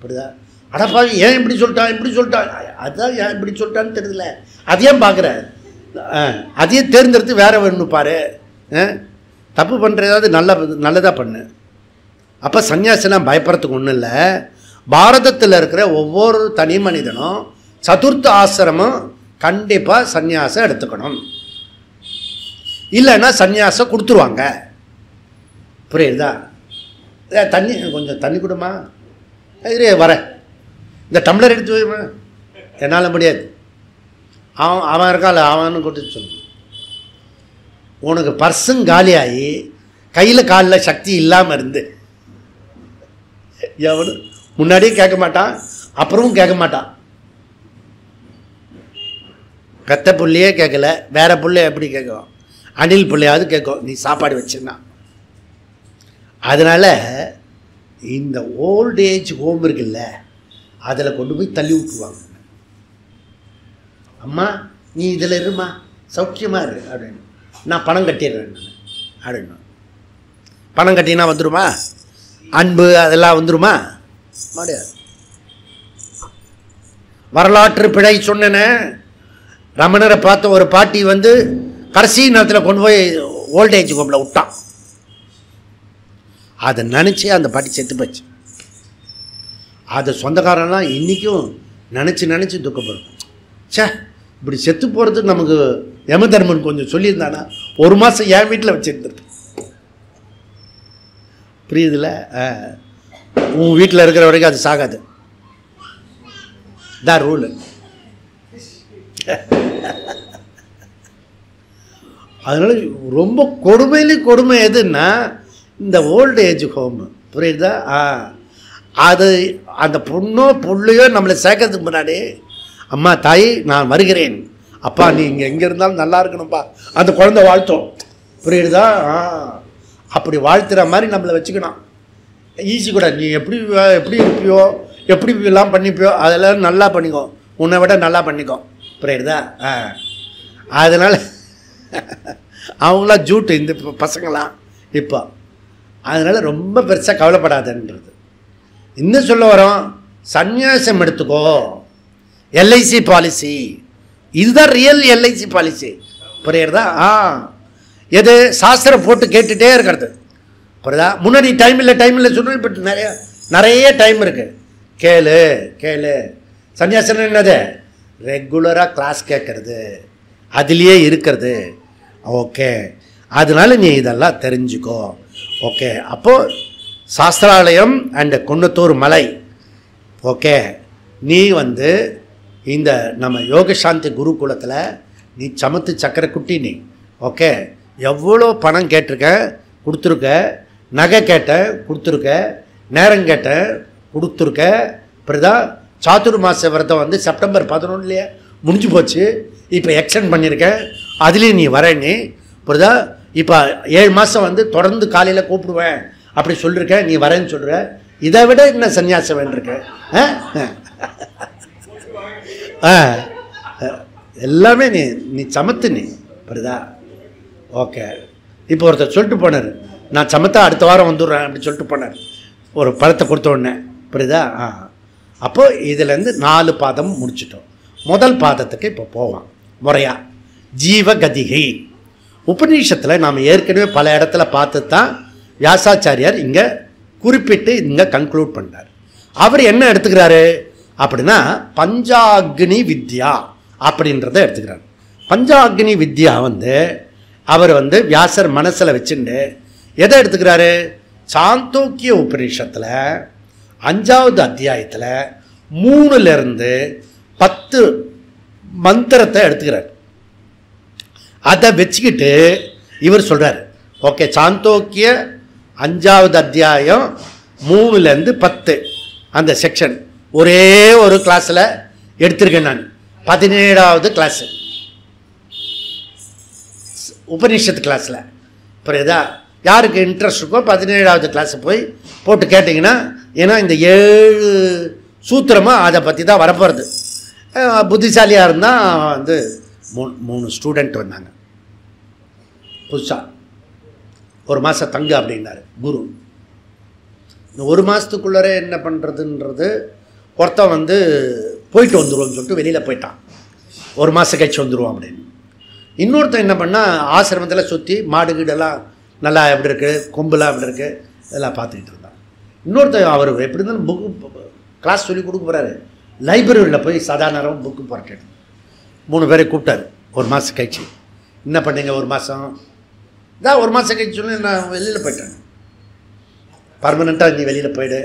Speaker 1: புரியுதா? அடப்பா ஏன் இப்படி சொல்லிட்டான், அதுதான் ஏன் இப்படி சொல்லிட்டான்னு தெரியல, அதையும் பார்க்குறேன், அதையும் தேர்ந்தெடுத்து வேற வேணும்னு பாரு. தப்பு பண்ணுற ஏதாவது நல்லதாக பண்ணு. அப்போ சன்னியாசனம் பயப்படுறதுக்கு ஒன்றும் இல்லை. பாரதத்தில் இருக்கிற ஒவ்வொரு தனி மனிதனும் சதுர்த்த ஆசிரமம் கண்டிப்பாக சந்நியாசம் எடுத்துக்கணும், இல்லைன்னா சந்நியாசம் கொடுத்துருவாங்க. புரியுதா? கொஞ்சம் தண்ணி கொடுமா, இது வர இந்த டம்ளர் எடுத்து வைமா, என்னால் முடியாது. அவன் இருக்கால, அவனு கொடுத்து சொல்லு. உனக்கு பர்சன் காலியாகி கையில் காலில் சக்தி இல்லாமல் இருந்து எவனு முன்னாடியே கேட்க மாட்டான், அப்புறமும் கேட்க மாட்டான். பெத்த புள்ளையே கேட்கல, வேற புள்ளை எப்படி கேட்கும்? அணில் பிள்ளையாவது கேட்கும், நீ சாப்பாடு வச்சுன்னா. அதனால் இந்த ஓல்ட் ஏஜ் ஹோம் இருக்குல்ல, அதில் கொண்டு போய் தள்ளி விட்டுருவாங்க. அம்மா நீ இதில் இருமா, சௌக்கியமாக இரு அப்படின்னு, நான் பணம் கட்டிடுறேன் அப்படின்னு. பணம் கட்டினா வந்துடுமா? அன்பு அதெல்லாம் வந்துடுமா? முடியாது. வரலாற்று பிழை சொன்னேன்னு ரமணரை பார்த்த ஒரு பாட்டி வந்து கடைசி நேரத்தில் கொண்டு போய் ஓல்டேஜ் ஹோமில் விட்டான். அதை நினச்சி அந்த பாட்டி செத்து போச்சு. அதை சொந்தக்காரன்லாம் இன்றைக்கும் நினச்சி துக்கப்படும். சே, இப்படி செத்து போகிறதுக்கு நமக்கு யமதர்மன் கொஞ்சம் சொல்லியிருந்தானா 1 மாதம் என் வீட்டில் வச்சுருந்துருக்கு. புரியுதுல? உன் வீட்டில் இருக்கிற வரைக்கும் அது சாகாது, தான் ரூலு. அதனால ரொம்ப கொடுமை எதுன்னா இந்த ஓல்டு ஏஜ் ஹோம். புரியுதா? அது அந்த பொண்ணோ புள்ளையோ நம்மளை சேர்க்கறதுக்கு முன்னாடி அம்மா தாய் நான் வருகிறேன் அப்பா நீ இங்கே எங்கே இருந்தாலும் நல்லா இருக்கணும்ப்பா அந்த குழந்தை வாழ்த்தோம். புரியுதா? அப்படி வாழ்த்துற மாதிரி நம்மளை வச்சுக்கணும். ஈஸி கூட. நீ எப்படி இருப்பியோ எப்படி எல்லாம் பண்ணிப்பியோ அதெல்லாம் நல்லா பண்ணிக்கோ, உன்னை விட நல்லா பண்ணிக்கோ. புரியுதா? அதனால் அவங்களாம் ஜூட்டு இந்த பசங்களாம் இப்போ. அதனால் ரொம்ப பெருசாக கவலைப்படாதுன்றது. இன்னும் சொல்ல வரோம், சந்நியாசம் எடுத்துக்கோ. எல்ஐசி பாலிசி இதுதான் ரியல் எல்ஐசி பாலிசி. புரியுறதா? எது சாஸ்திரம் போட்டு கேட்டுகிட்டே இருக்கிறது. புரியுதா? முன்னாடி டைம் இல்லை சொல்லணும். இப்போ நிறைய டைம் இருக்குது. கேளு. சன்னியாசம் என்னது? ரெகுலராக கிளாஸ் கேட்கறது, அதுலேயே இருக்கிறது. ஓகே, அதனால நீ இதெல்லாம் தெரிஞ்சுக்கோ. ஓகே, அப்போது சாஸ்திராலயம் அண்ட் குன்னத்தூர் மலை. ஓகே, நீ இந்த நம்ம யோகசாந்தி குருகுலத்தில் நீ சமத்து சக்கரை குட்டி நீ. ஓகே, எவ்வளோ பணம் கேட்டிருக்க கொடுத்துருக்க, நகை கேட்டேன் கொடுத்துருக்க, நேரம் கேட்டேன் கொடுத்துருக்க. புரியுதா? சாதுர்மாச விரதம் செப்டம்பர் 11 முடிஞ்சு போச்சு. இப்போ எக்ஸ்டெண்ட் பண்ணியிருக்கேன், அதுலேயும் நீ வரேன்னு. புரியுதா? இப்போ 7 மாதம் தொடர்ந்து காலையில் கூப்பிடுவேன் அப்படி சொல்லியிருக்கேன். நீ வரேன்னு சொல்கிற. இதை விட என்ன சன்னியாசம் வேண்டியிருக்க? எல்லாமே நீ சமத்து நீ. புரியுதா? ஓகே, இப்போ ஒருத்தர் சொல்லிட்டு போனார், நான் சமத்தா அடுத்த வாரம் வந்துடுறேன் அப்படி சொல்லிட்டு போனார். ஒரு பழத்தை கொடுத்த உடனே. புரியுதா? அப்போது இதுலேருந்து 4 பாதம் முடிச்சிட்டோம். முதல் பாதத்துக்கு இப்போ போவோம் முறையா. ஜீவகதிகை உபநிஷத்தில் நாம் ஏற்கனவே பல இடத்துல பார்த்து தான் வியாசாச்சாரியார் இங்கே குறிப்பிட்டு இங்கே கன்க்ளூட் பண்ணார். அவர் என்ன எடுத்துக்கிறாரு அப்படின்னா பஞ்சாக்னி வித்யா அப்படின்றத எடுத்துக்கிறார். பஞ்சாக்னி வித்யா அவர் வியாசர் மனசில் வச்சுட்டு எதை எடுத்துக்கிறாரு? சாந்தோக்கிய உபநிஷத்தில் 5வது அத்தியாயத்தில் 3லேருந்து 10 மந்திரத்தை எடுத்துக்கிறார். அதை வச்சுக்கிட்டு இவர் சொல்கிறார், ஓகே சாந்தோக்கிய 5வது அத்தியாயம் 3லேருந்து 10 அந்த செக்ஷன் ஒரே ஒரு கிளாஸில் எடுத்திருக்கேன் நான். 17வது கிளாஸு உபநிஷத்து கிளாஸில். புரியுதா? யாருக்கு இன்ட்ரெஸ்ட் இருக்கோ 17வது கிளாஸை போய் போட்டு கேட்டிங்கன்னா, ஏன்னா இந்த 7 சூத்திரமாக அதை பற்றி தான் வரப்போகிறது. புத்திசாலியாக இருந்தால் 3 ஸ்டூடெண்ட் வந்தாங்க புதுசாக. 1 மாதம் தங்க அப்படின்னாரு குரு. இந்த 1 மாதத்துக்குள்ளே என்ன பண்ணுறதுன்றது, ஒருத்தன் போயிட்டு வந்துடுவோம்னு சொல்லிட்டு வெளியில் போயிட்டான். 1 மாதம் கழிச்சு வந்துடுவோம் அப்படின்னு. இன்னொருத்தன் என்ன பண்ணால் ஆசிரமத்தில் சுற்றி மாடு கீடெல்லாம் நல்லா எப்படி இருக்குது, கொம்புலாம் எப்படி இருக்குது, இதெல்லாம் பார்த்துக்கிட்டு இருந்தான். இன்னொருத்தன் அவர் எப்படி இருந்தாலும் புக்கு கிளாஸ் சொல்லி கொடுக்க போகிறாரு. லைப்ரரியில் போய் சாதாரண புக்கு போராட்டு 3 பேரை கூப்பிட்டாரு. 1 மாதம் கழிச்சு என்ன பண்ணீங்க? 1 மாதம் தான். 1 மாதம் கழிச்சு சொல்லி நான் வெளியில் போயிட்டேன். பர்மனெண்ட்டாக நீ வெளியில் போயிடு.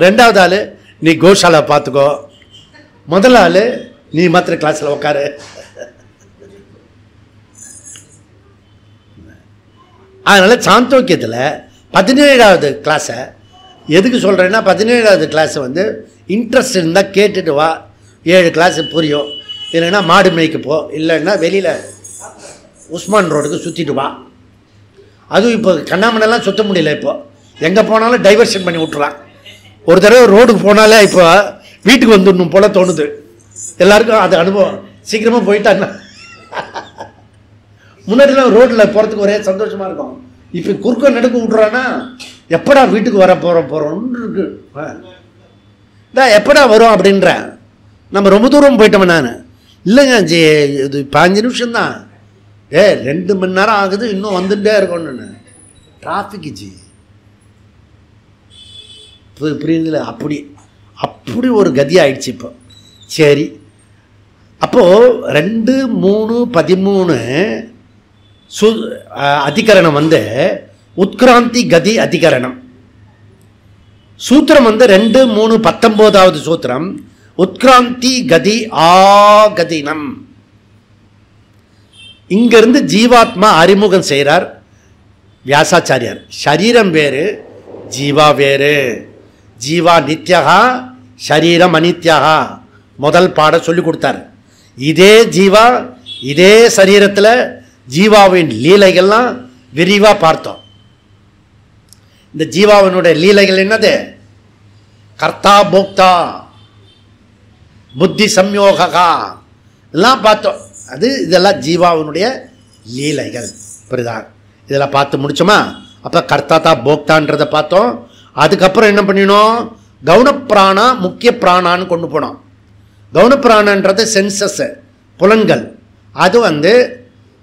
Speaker 1: 2வது ஆள் நீ கோஷாலா பார்த்துக்கோ. முதல் ஆள் நீ மாத்திர கிளாஸில் உட்காரு. அதனால் சாந்தோக்கியத்தில் 17வது கிளாஸை எதுக்கு சொல்கிறேன்னா, 17வது கிளாஸை இன்ட்ரெஸ்ட் இருந்தால் கேட்டுட்டு வா. 7 கிளாஸு புரியும். இல்லைன்னா மாடு மேய்க்கு போ, இல்லைன்னா வெளியில் உஸ்மான் ரோடுக்கு சுற்றிட்டு வா. அதுவும் இப்போ கண்ணாமண்ணெல்லாம் சுற்ற முடியல. இப்போ எங்கே போனாலும் டைவர்ஷன் பண்ணி விட்டுறான். ஒரு தடவை ரோடுக்கு போனாலே இப்போ வீட்டுக்கு வந்துடணும் போல தோணுது எல்லாருக்கும். அது அனுபவம். சீக்கிரமாக போயிட்டாங்க. முன்னாடிலாம் ரோட்டில் போகிறதுக்கு ஒரே சந்தோஷமாக இருக்கும். இப்போ குறுக்க நடுக்க விட்றான்னா எப்படா வீட்டுக்கு வர போகிறோன்னு இருக்கு. எப்படா வரும் அப்படின்றேன். நம்ம ரொம்ப தூரம் போயிட்டோம். நான் இல்லைங்க ஜி, இது 5 நிமிஷம்தான். 2 மணி நேரம் ஆகுது, இன்னும் வந்துட்டே இருக்கணும்னு. டிராஃபிக்கு ஜி, புரியுதுல? அப்படி ஒரு கதி ஆயிடுச்சு இப்போ. சரி, அப்போது 2, 3, 13 அதிகரணம் உத்கிராந்தி கதி அதிகரணம். சூத்திரம் 2, 3, 19வது சூத்திரம் உத்கிராந்தி கதி ஆகதினம். இங்கிருந்து ஜீவாத்மா அறிமுகம் செய்கிறார் வியாசாச்சாரியார். சரீரம் வேறு, ஜீவா வேறு. ஜீவா நித்யகா, சரீரம் அனித்யகா. முதல் பாடம் சொல்லி கொடுத்தார். இதே ஜீவா இதே சரீரத்தில் ஜீவாவின் லீலைகள்லாம் விரிவாக பார்த்தோம். இந்த ஜீவாவினுடைய லீலைகள் என்னது? கர்த்தா போக்தா புத்தி சம்யோகா எல்லாம் பார்த்தோம். இதெல்லாம் ஜீவாவினுடைய லீலைகள். புரியுதா? இதெல்லாம் பார்த்து முடிச்சோமா? அப்போ கர்த்தாத்தா போக்தான்றதை பார்த்தோம். அதுக்கப்புறம் என்ன பண்ணினோம்? கவுனப்பிராணா முக்கிய பிராணான்னு கொண்டு போனோம். கவுனப்பிராணன்றது சென்சஸ், புலன்கள். அது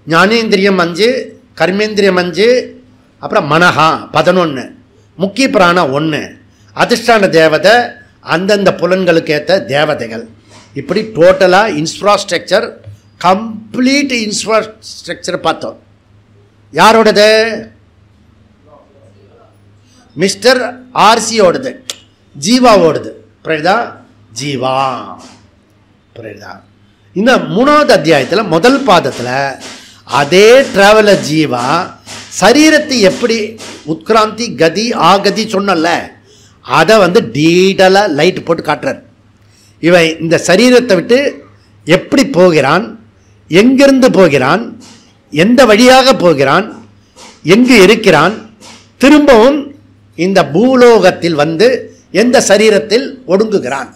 Speaker 1: ஞானேந்திரியம் 5, கர்மேந்திரியம் 5, அப்புறம் மனஹா 11, முக்கிய பிராணம் 1, அதிஷ்டான தேவதை அந்தந்த புலன்களுக்கு ஏற்ற தேவதைகள். இப்படி டோட்டலாக இன்ஃப்ராஸ்ட்ரக்சர், கம்ப்ளீட் இன்ஃப்ராஸ்ட்ரக்சர் பார்த்தோம். யாரோடது? மிஸ்டர் ஆர்சியோடது, ஜீவாவோடது. புரியுதா? ஜீவா. புரியுதா? இந்த 3வது அத்தியாயத்தில் முதல் பாதத்தில் அதே டிராவலர் ஜீவா சரீரத்தை எப்படி உட்கிராந்தி கதி ஆகதி சொன்னல, அதை டீட்டெயிலாக லைட் போட்டு காட்டுறார். இவன் இந்த சரீரத்தை விட்டு எப்படி போகிறான், எங்கிருந்து போகிறான், எந்த வழியாக போகிறான், எங்கு இருக்கிறான், திரும்பவும் இந்த பூலோகத்தில் எந்த சரீரத்தில் ஒடுங்குகிறான்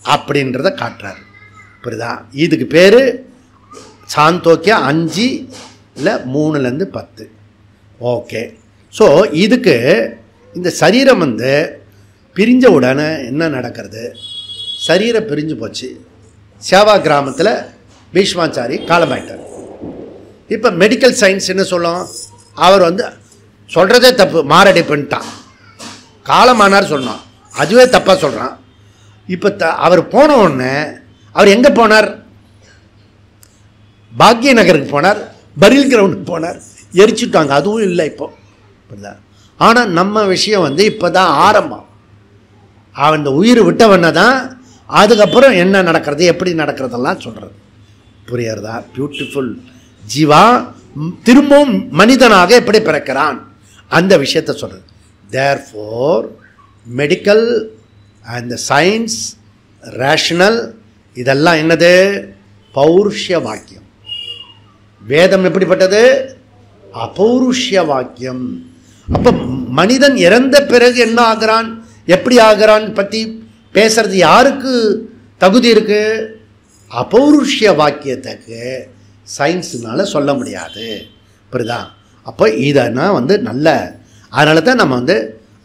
Speaker 1: அப்படின்றத காட்டுறார். புரியுதா? இதுக்கு பேர் சாந்தோக்கியா 5:3 10. ஓகே. ஸோ இதுக்கு இந்த சரீரம் பிரிஞ்ச உடனே என்ன நடக்கிறது? சரீரம் பிரிஞ்சு போச்சு. சேவா கிராமத்தில் பீஷ்மாச்சாரி காலமாயிட்டார். இப்போ மெடிக்கல் சயின்ஸ் என்ன சொல்லும்? அவர் சொல்கிறதே தப்பு, மாரடை பண்ணிட்டான், காலமானார் சொன்னான். அதுவே தப்பாக சொல்கிறான். இப்போ அவர் போன உடனே அவர் எங்கே போனார்? பாக்ய நகருக்கு போனார், பரில் கிரவுண்டுக்கு போனார். எரிச்சுட்டாங்க, அதுவும் இல்லை இப்போ. ஆனால் நம்ம விஷயம் இப்போ தான் ஆரம்பம். அவன் இந்த உயிர் விட்டவன தான் அதுக்கப்புறம் என்ன நடக்கிறது, எப்படி நடக்கிறதெல்லாம் சொல்கிறது. புரியுறதா? பியூட்டிஃபுல். ஜீவா திரும்பவும் மனிதனாக எப்படி பிறக்கிறான் அந்த விஷயத்தை சொல்கிறது. Therefore medical and science, rational, இதெல்லாம் என்னது? பௌருஷ்ய வாக்கியம். வேதம் எப்படிப்பட்டது? அபௌருஷ்ய வாக்கியம். அப்போ மனிதன் இறந்த பிறகு என்ன ஆகிறான், எப்படி ஆகிறான் பற்றி பேசுறது யாருக்கு தகுதி இருக்கு? அபௌருஷ்ய வாக்கியத்துக்கு சயின்ஸுனால சொல்ல முடியாது. புரியுதா? அப்போ இதெல்லாம் நல்ல, அதனால தான் நம்ம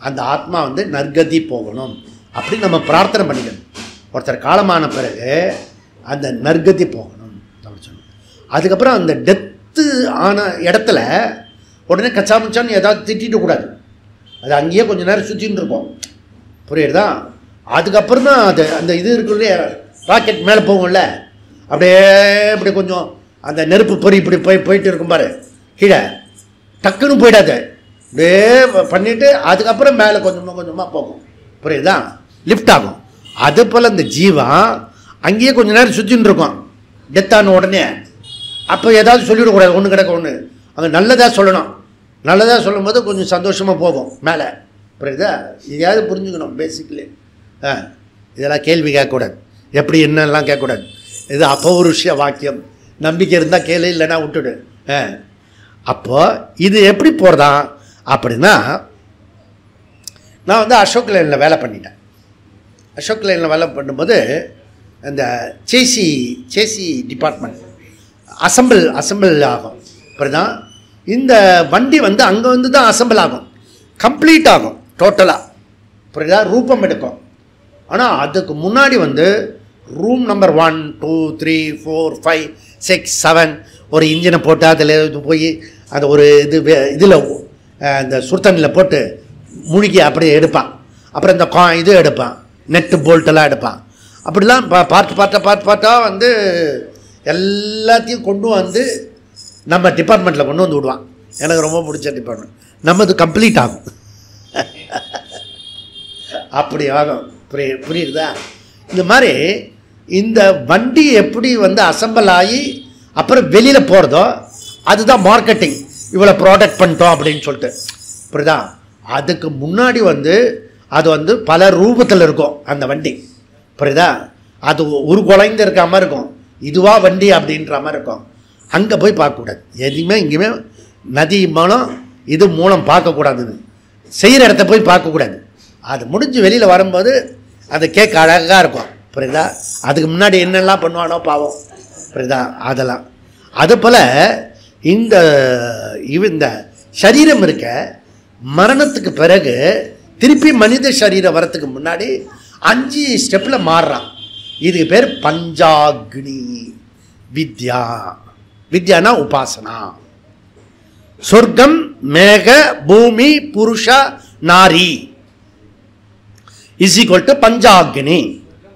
Speaker 1: அந்த ஆத்மா நற்கதி போகணும் அப்படி நம்ம பிரார்த்தனை பண்ணிக்கணும். ஒருத்தர் காலமான பிறகு அந்த நற்கதி போகணும் அப்படின்னு சொன்னோம். அதுக்கப்புறம் அந்த டெத்து ஆன இடத்துல உடனே கச்சாமுச்சான்னு ஏதாவது திட்டிட்டு கூடாது. அது அங்கேயே கொஞ்சம் நேரம் சுற்றின்னு இருக்கும். புரியுறதா? அதுக்கப்புறம் தான் அது அந்த இது இருக்குல்ல, ராக்கெட் மேலே போகும்ல, அப்படியே இப்படி கொஞ்சம் அந்த நெருப்பு பொறி இப்படி போயிட்டு இருக்கும் பாரு, கீழே டக்குன்னு போயிடாது, அப்படியே பண்ணிவிட்டு அதுக்கப்புறம் மேலே கொஞ்சமாக கொஞ்சமாக போகும். புரியுதா? லிஃப்ட் ஆகும். அது போல் இந்த ஜீவா அங்கேயே கொஞ்சம் நேரம் சுற்றின்னு இருக்கும் டெத்தான உடனே. அப்போ ஏதாவது சொல்லிவிடக்கூடாது, ஒன்று கிடக்க ஒன்று. அங்கே நல்லதாக சொல்லணும். நல்லதாக சொல்லும் போது கொஞ்சம் சந்தோஷமாக போகும் மேலே. புரியுதா? இதையாவது புரிஞ்சுக்கணும் பேசிக்கலி. இதெல்லாம் கேள்வி கேட்கக்கூடாது, எப்படி என்னெல்லாம் கேட்கக்கூடாது. இது அபௌருஷ்ய வாக்கியம். நம்பிக்கை இருந்தால் கேளு, இல்லைன்னா விட்டுடு. அப்போது இது எப்படி போகிறதா அப்படின்னா, நான் அசோக் லைனில் வேலை பண்ணிட்டேன். அசோக் லைனில் வேலை பண்ணும்போது இந்த சேசி டிபார்ட்மெண்ட் அசம்பிள் ஆகும். அப்புறம் இந்த வண்டி அங்கே தான் அசம்பிள் ஆகும், கம்ப்ளீட் ஆகும் டோட்டலாக. புரியுதா? ரூபம் எடுக்கும். ஆனால் அதுக்கு முன்னாடி ரூம் நம்பர் 1, 2, 3, 4, 5, 6, 7 ஒரு இன்ஜினை போட்டு அதில் இது போய் அந்த ஒரு இதில் இந்த சுடுதண்ணியில் போட்டு முழுகி அப்படியே எடுப்பான். அப்புறம் இந்த இது எடுப்பான், நெட்டு போல்ட்டெல்லாம் எடுப்பான். அப்படிலாம் பார்ட்டாக எல்லாத்தையும் கொண்டு நம்ம டிபார்ட்மெண்ட்டில் கொண்டு விடுவான். எனக்கு ரொம்ப பிடிச்ச டிபார்ட்மெண்ட். நம்மது கம்ப்ளீட் ஆகும். அப்படி ஆகும். புரியுதா? இந்த மாதிரி இந்த வண்டி எப்படி அசம்பிள் ஆகி அப்புறம் வெளியில் போகிறதோ அதுதான் மார்க்கெட்டிங். இவ்வளோ ப்ராடக்ட் பண்ணிட்டோம் அப்படின்னு சொல்லிட்டு. புரியுதா? அதுக்கு முன்னாடி அது பல ரூபத்தில் இருக்கும் அந்த வண்டி. புரியுதா? அது ஒரு குழந்தை இருக்க மாதிரி இருக்கும், இதுவாக வண்டி அப்படின்ற மாதிரி இருக்கும். அங்கே போய் பார்க்கக்கூடாது. எதுவுமே இங்கேயுமே நதி மூலம் இது மூலம் பார்க்கக்கூடாதுன்னு செய்கிற இடத்த போய் பார்க்கக்கூடாது. அது முடிஞ்சு வெளியில் வரும்போது அது கேட்க அழகாக இருக்கும். புரியுதா? அதுக்கு முன்னாடி என்னெல்லாம் பண்ணுவானோ பாவம். புரியுதா? அதெல்லாம் அதுபோல் இந்த சரீரம் இருக்க மரணத்துக்கு பிறகு திருப்பி மனித சரீரம் வரத்துக்கு முன்னாடி 5 ஸ்டெப்பில் மாறுறான். இதுக்கு பேர் பஞ்சாக்னி வித்யா. வித்யானா உபாசனா. சொர்க்கம், மேக, பூமி, புருஷ, நாரி இஸ் ஈக்குவல் டு பஞ்சாக்னி.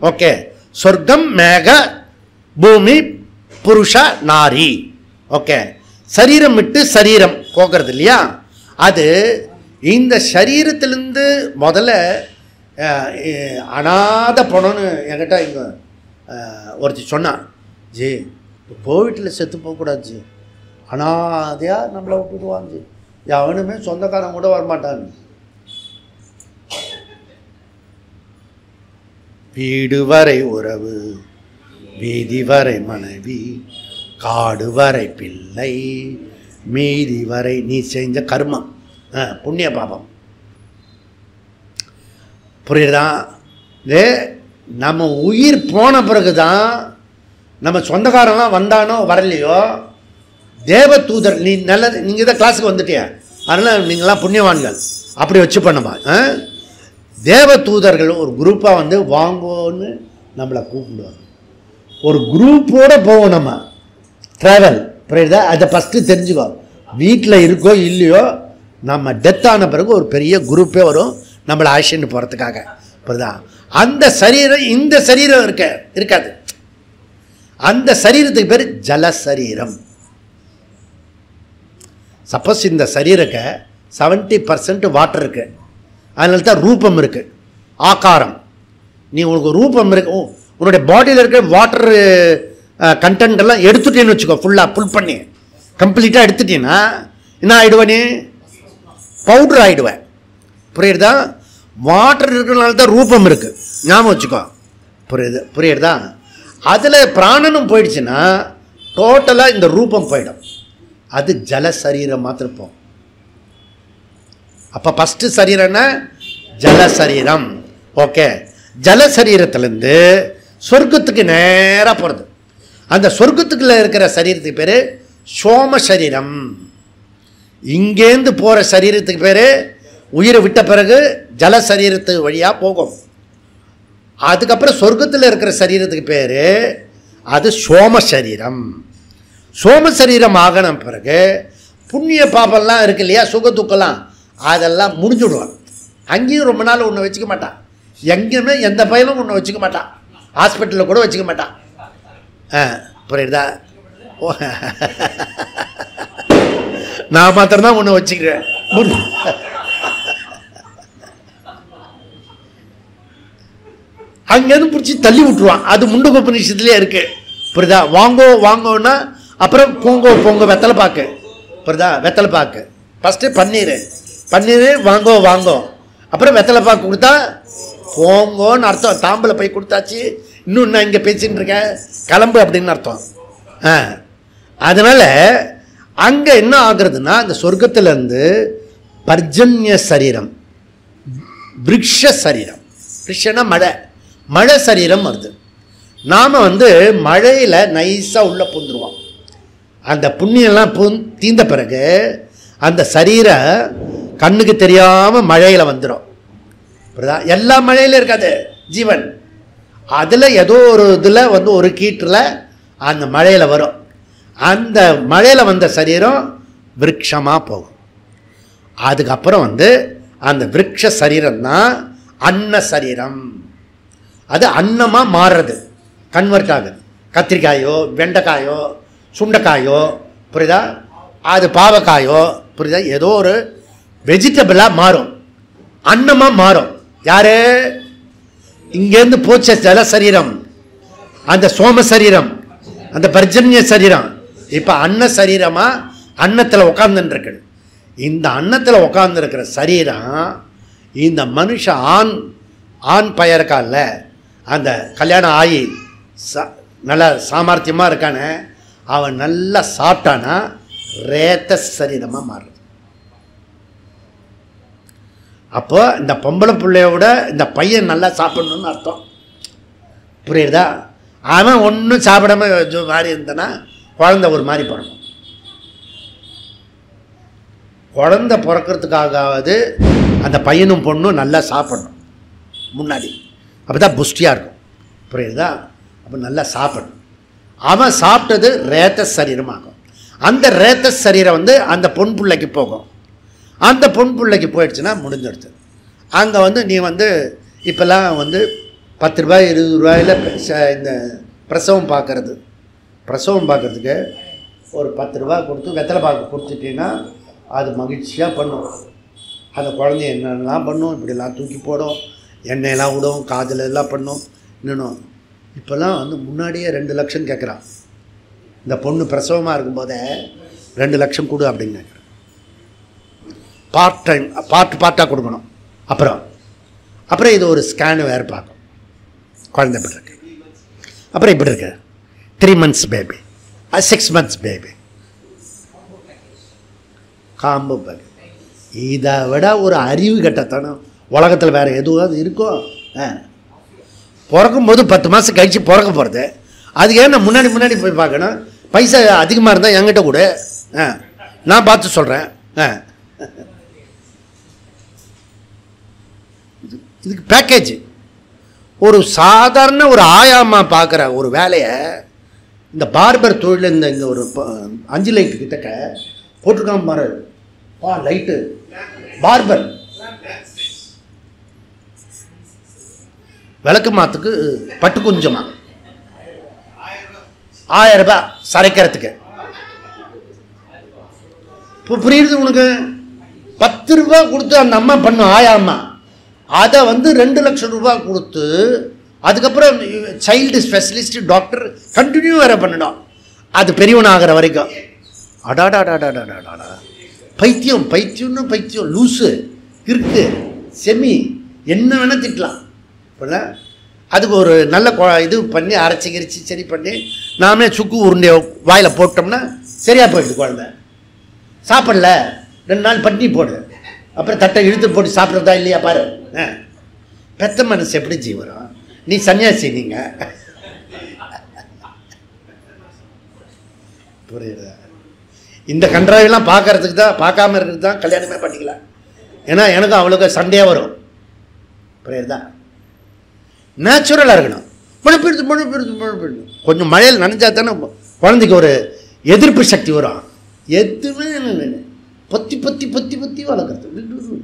Speaker 1: ஓகே, சொர்க்கம், மேக, பூமி, புருஷ, நாரி. ஓகே, சரீரம் விட்டு சரீரம் போகிறது இல்லையா, அது இந்த சரீரத்திலிருந்து முதல்ல அனாத பணம்னு என்கிட்ட இங்கே ஒருத்தி சொன்னான். ஜி கோவிட்டில் செத்து போகக்கூடாது ஜி, அனாதையாக நம்மளை விட்டுடுவான் ஜி, எவனுமே சொந்தக்காரன் கூட வரமாட்டான். வீடு வரை உறவு, வீதி வரை மனைவி, காடு வரை பிள்ளை, மீதி வரை நீ செஞ்ச கர்மம், புண்ணிய பாபம். புரியுதா? நம்ம உயிர் போன பிறகு தான் நம்ம சொந்தக்காரெல்லாம் வந்தானோ வரலையோ, தேவ தூதர், நீ நல்லது, நீங்கள் தான் கிளாஸுக்கு வந்துட்டியா, அதனால் நீங்களாம் புண்ணியவான்கள் அப்படி வச்சு பண்ணுமா. தேவ தூதர்கள் ஒரு குரூப்பாக வந்து வாங்கோன்னு நம்மளை கூப்பிடுவாங்க. ஒரு குரூப்போடு போவோம் நம்ம ட்ராவல். புரியுதா? அதை ஃபஸ்ட்டு தெரிஞ்சுக்கோ. வீட்டில் இருக்கோ இல்லையோ, நம்ம டெத் ஆன பிறகு ஒரு பெரிய குரூப்பே வரும் நம்மளை ஆக்ஷன் போகிறதுக்காக. புரியுதா? அந்த சரீரம் இந்த சரீரம் இருக்காது. அந்த சரீரத்துக்கு பேர் ஜலசரீரம். சப்போஸ் இந்த சரீரத்தை 70% வாட்டர் இருக்கு, அதனால தான் ரூபம் இருக்கு, ஆகாரம். நீ உனக்கு ரூபம் இருக்கு, உன்னுடைய பாடியில் இருக்க வாட்டர் கண்டென்ட் எல்லாம் எடுத்துட்டேன்னு வச்சுக்கோ, ஃபுல் பண்ணி கம்ப்ளீட்டாக எடுத்துட்டீங்கன்னா என்ன ஆகிடுவேன்? நீ பவுடர் ஆகிடுவேன். புரியுறதா? வாட்டர் இருக்கிறதுனால தான் ரூபம் இருக்குது, ஞாபகம் வச்சுக்கோ. புரியுறதா? அதில் பிராணனும் போயிடுச்சுன்னா டோட்டலாக இந்த ரூபம் போயிடும். அது ஜலசரீரம் மாத்திரம் போகும். அப்போ ஃபஸ்ட்டு சரீரம்னா ஜலசரீரம். ஓகே, ஜலசரீரத்திலேருந்து சொர்க்கத்துக்கு நேராக போகிறது. அந்த சொர்க்கத்துக்குள்ள இருக்கிற சரீரத்துக்கு பேர் சோம சரீரம். இங்கேருந்து போகிற சரீரத்துக்கு பேர் உயிரை விட்ட பிறகு ஜலசரீரத்து வழியாக போகும். அதுக்கப்புறம் சொர்க்கத்தில் இருக்கிற சரீரத்துக்கு பேர் அது சோம சரீரம். சோம சரீரம் ஆகின பிறகு புண்ணிய பாபம்லாம் இருக்கு இல்லையா, சுக துக்கம்லாம், அதெல்லாம் முடிஞ்சுடுவான். அங்கேயும் ரொம்ப நாள் ஒன்று வச்சுக்க மாட்டான். எங்கேயுமே எந்த பயனும் ஒன்று வச்சுக்க மாட்டான். ஹாஸ்பிட்டலில் கூட வச்சுக்க மாட்டான். புரியுதா? நான் மாத்திரம்தான் ஒன்று வச்சுக்கிறேன். அங்கேருந்து பிடிச்சி தள்ளி விட்டுருவான். அது முண்டகோபநிஷத்துலேயே இருக்கு. புரியுதா? வாங்கோன்னா அப்புறம் போங்கோ வெத்தலை பாக்கு. புரியுதா? வெத்தலை பாக்கு ஃபஸ்ட்டு பன்னீர் வாங்கோ, அப்புறம் வெத்தலை பாக்கு கொடுத்தா போங்கோன்னு அர்த்தம். தாம்பில் போய் கொடுத்தாச்சு, இன்னும் நான் இங்கே பேசின்னு இருக்கேன், கிளம்பு அப்படின்னு அர்த்தம். அதனால் அங்கே என்ன ஆகுறதுன்னா, அந்த சொர்க்கத்திலேருந்து பர்ஜன்ய சரீரம், விருக்ஷ சரீரம், விருக்ஷனா மழை சரீரம் வருது. நாம் மழையில் நைஸாக உள்ளே பூந்துருவோம். அந்த புண்ணியெல்லாம் தீர்ந்த பிறகு அந்த சரீரம் கண்ணுக்கு தெரியாமல் மழையில் வந்துடும். புரியுதா? எல்லா மழையிலும் இருக்காது ஜீவன். அதில் ஏதோ ஒரு இதில் ஒரு கீற்றில் அந்த மழையில் வரும். அந்த மழையில் வந்த சரீரம் விருட்சமாக போகும். அதுக்கப்புறம் அந்த விருட்ச சரீரம் தான் அன்ன சரீரம். அது அன்னமாக மாறுறது, கன்வெர்ட் ஆகுது. கத்திரிக்காயோ வெண்டைக்காயோ சுண்டைக்காயோ, புரியுதா, அது பாவக்காயோ, புரியுதா, ஏதோ ஒரு வெஜிடபிளாக மாறும், அன்னமாக மாறும். யாரு? இங்கேருந்து போச்ச ஜல சரீரம், அந்த சோம சரீரம், அந்த பர்ஜன்ய சரீரம் இப்போ அன்ன சரீரமாக அன்னத்தில் உட்காந்துருக்கு. இந்த அன்னத்தில் உட்காந்துருக்கிற சரீரம் இந்த மனுஷ ஆண் பையன் இருக்கான்ல, அந்த கல்யாணம் ஆகி நல்லா சாமர்த்தியமாக இருக்கானே அவன் நல்லா சாப்பிட்டானா ரேத்த சரீரமாக மாறுது. அப்போ இந்த பொம்பளை பிள்ளையோட இந்த பையன் நல்லா சாப்பிடணும்னு அர்த்தம். புரியுதா? அவன் ஒன்றும் சாப்பிடாம மாதிரி இருந்தானா குழந்தை ஒரு மாதிரி பிறக்கும். குழந்தை பிறக்கிறதுக்காகவது அந்த பையனும் பொண்ணும் நல்லா சாப்பிடணும் முன்னாடி, அப்போ தான் புஷ்டியாக இருக்கும். புரியுதா? அப்போ நல்லா சாப்பிடணும். அவன் சாப்பிட்டது ரேத்த சரீரமாகும். அந்த ரேத்த சரீரம் வந்து அந்த பொன் பிள்ளைக்கு போகும். அந்த பொன் பிள்ளைக்கு போயிடுச்சுன்னா முடிஞ்சிடுச்சு. அங்கே வந்து நீ வந்து இப்போல்லாம் வந்து 10 ரூபாய் 20 ரூபாயில் இந்த பிரசவம் பார்க்குறதுக்கு ஒரு 10 ரூபா கொடுத்து வெத்தலை பாக்கு கொடுத்துட்டீங்கன்னா அது மகிழ்ச்சியாக பண்ணும். அந்த குழந்தைய என்னென்னலாம் பண்ணும், இப்படிலாம் தூக்கி போடும், எண்ணெயெல்லாம் விடும், காதில் எல்லாம் பண்ணும். இன்னும் இப்போல்லாம் வந்து முன்னாடியே 2 லட்சம் கேட்குறான். இந்த பொண்ணு பிரசவமாக இருக்கும்போதே 2 லட்சம் கொடு அப்படின்னு கேட்குறான். பார்ட்டாக கொடுக்கணும். அப்புறம் இது ஒரு ஸ்கேனு வேறு பார்க்கும். குழந்தை இப்படி இருக்கு, அப்புறம் இப்படி இருக்கு, 3 months பேபி, 6 months பேபி, காம்பு பேபி. இதை விட ஒரு அறிவு கட்டத்தனம் உலகத்தில் வேறு எதுவும் இருக்கோ? பிறக்கும்போது 10 மாதம் கழித்து பிறக்க போகிறது. அதுக்கு ஏன் நான் முன்னாடி போய் பார்க்கணும்? பைசா அதிகமாக இருந்தால் என்கிட்ட கூட நான் பார்த்து சொல்கிறேன். இதுக்கு பேக்கேஜ். ஒரு சாதாரண ஒரு ஆயாமா பார்க்குற ஒரு வேலையை இந்த பார்பர் தொழில் இந்த ஒரு 5 லைட்டு கிட்டக்க போட்டிருக்காம பாரு. லைட்டு பார்பர் விளக்கு மாத்துக்கு பட்டு குஞ்சமா 1000 ரூபாய் சரைக்கிறதுக்கு. இப்போ புரியுது உனக்கு? 10 ரூபா கொடுத்து அந்த அம்மா பண்ணும் ஆயாம்மா. அதை வந்து 2 லட்சம் ரூபாய் கொடுத்து அதுக்கப்புறம் சைல்டு ஸ்பெஷலிஸ்ட் டாக்டர் கண்டினியூ வேற பண்ணணும். அது பெரியவன் ஆகிற வரைக்கும். அடாடாடாடாடாடா பைத்தியம் லூஸு இருக்கு செமி என்ன வேணால் திட்டலாம். இப்போல அதுக்கு ஒரு நல்ல இது பண்ணி அரைச்சி சரி பண்ணி நாமே சுக்கு உருண்டைய வாயில் போட்டோம்னா சரியாக போயிடுது. குழந்தை சாப்பிடல 2 நாள் பட்னி போடு, அப்புறம் தட்டை இழுத்து போட்டு சாப்பிட்றதா இல்லையா பாரு. பெத்த மனசு எப்படி ஜீவரம்? நீ சன்னியாசி. நீங்கள் புரியுதா? இந்த கன்றாவெல்லாம் பார்க்கறதுக்கு தான், பார்க்காம இருக்கிறது தான் கல்யாணமே பண்ணிக்கலாம். ஏன்னா எனக்கும் அவ்வளோக்கு சண்டையாக வரும். புரியுதா? நேச்சுரலாக இருக்கணும். மழை பெய்யுது கொஞ்சம் மழையில் நனைஞ்சா தானே குழந்தைக்கு ஒரு எதிர்ப்பு சக்தி வரும். எதுவுமே பொத்தி வளர்க்குறது.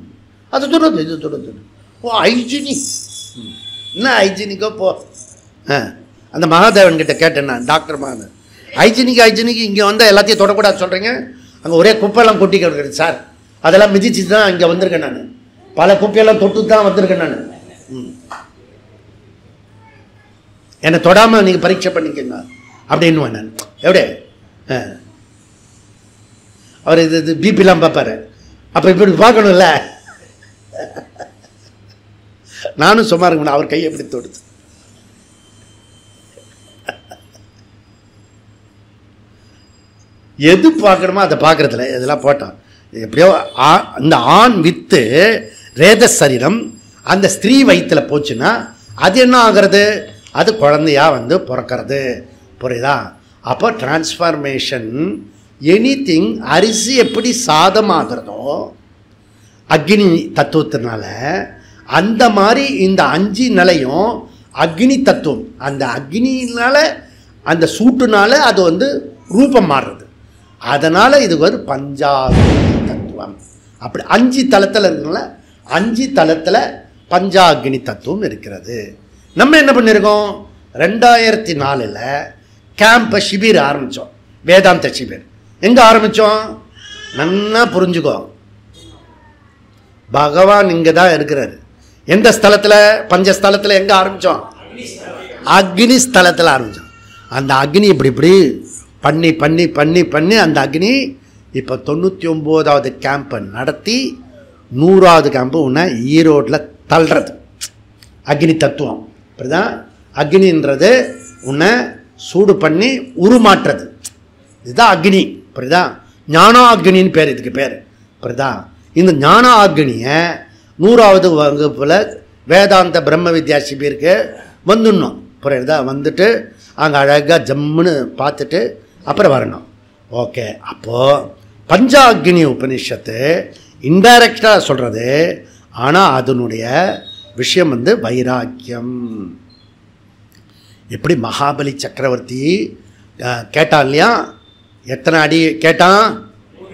Speaker 1: அது தொடர்ந்து இது தொடர்ந்து. ஹைஜீனிக் என்ன ஹைஜீனிக்கோ போ. அந்த மகாதேவன் கிட்ட கேட்டேன் நான், டாக்டர் மகாதேவன், ஹைஜீனிக் இங்கே வந்தால் எல்லாத்தையும் தொடக்கூடாது சொல்கிறீங்க, அங்கே ஒரே குப்பையெல்லாம் கொட்டி கிடக்குது சார், அதெல்லாம் மிதிச்சு தான் இங்கே வந்திருக்கேன் நான், பல குப்பையெல்லாம் தொட்டு தான் வந்திருக்கேன் நான். என்னை தொடாமல் நீங்கள் பரீட்சை பண்ணிக்கங்க அப்படின்னுவேன் நான். எப்படி அவர் இது பிபிலாம் பார்ப்பாரு, அப்போ இப்படி பார்க்கணும்ல. நானும் சும்மா இருக்கணும், அவர் கையை எப்படி தொடுத்து. எது பார்க்கணுமோ அதை பார்க்கறதில்ல. இதெல்லாம் போட்டான் எப்படியோ அந்த ஆண் வித்து ரேத சரீரம் அந்த ஸ்திரீ வயிற்றில் போச்சுன்னா அது என்ன ஆகிறது? அது குழந்தையா வந்து பிறக்கிறது. புரியுதா? அப்போ டிரான்ஸ்ஃபார்மேஷன் எனிதிங். அரிசி எப்படி சாதமாகிறதோ அக்னி தத்துவத்தினால, அந்த மாதிரி இந்த 5 நிலையும் அக்னி தத்துவம். அந்த அக்னினால அந்த சூட்டுனால அது வந்து ரூபம் மாறுறது. அதனால் இது ஒரு பஞ்சாக்னி தத்துவம். அப்படி 5 தலத்தில் இருக்கிறதுனால 5 தலத்தில் பஞ்சாக்னி தத்துவம் இருக்கிறது. நம்ம என்ன பண்ணியிருக்கோம்? 2004 கேம்பை சிபிர் ஆரம்பித்தோம். வேதாந்த சிபிர் எங்கே ஆரம்பித்தோம்? நல்லா புரிஞ்சுக்கோ, பகவான் இங்கே தான் இருக்கிறார். எந்த ஸ்தலத்தில்? பஞ்சஸ்தலத்தில். எங்கே ஆரம்பித்தோம்? அக்னி ஸ்தலத்தில் ஆரம்பித்தோம். அந்த அக்னி இப்படி இப்படி பண்ணி பண்ணி பண்ணி பண்ணி அந்த அக்னி இப்போ 99வது கேம்பை நடத்தி 100வது கேம்பு உன்னை ஈரோட்டில் தள்ளுறது. அக்னி தத்துவம். இப்படிதான் அக்னின்றது உன்னை சூடு பண்ணி உருமாற்றுறது, இதுதான் அக்னி. புரியுதா? ஞானா அக்னின்னு பேர் இதுக்கு பேர். புரியுதா? இந்த ஞான அக்னியை 100வது வகுப்பில் வேதாந்த பிரம்ம வித்யா சிபிருக்கு வந்துடணும். புரியுதா? வந்துட்டு அங்கே அழகாக ஜம்முன்னு பார்த்துட்டு அப்புறம் வரணும். ஓகே, அப்போது பஞ்சாக்னி உபனிஷத்து இன்டைரக்டாக சொல்கிறது. ஆனால் அதனுடைய விஷயம் வந்து வைராக்கியம். எப்படி மகாபலி சக்கரவர்த்தி கேட்டான் இல்லையா, எத்தனை அடி கேட்டான்?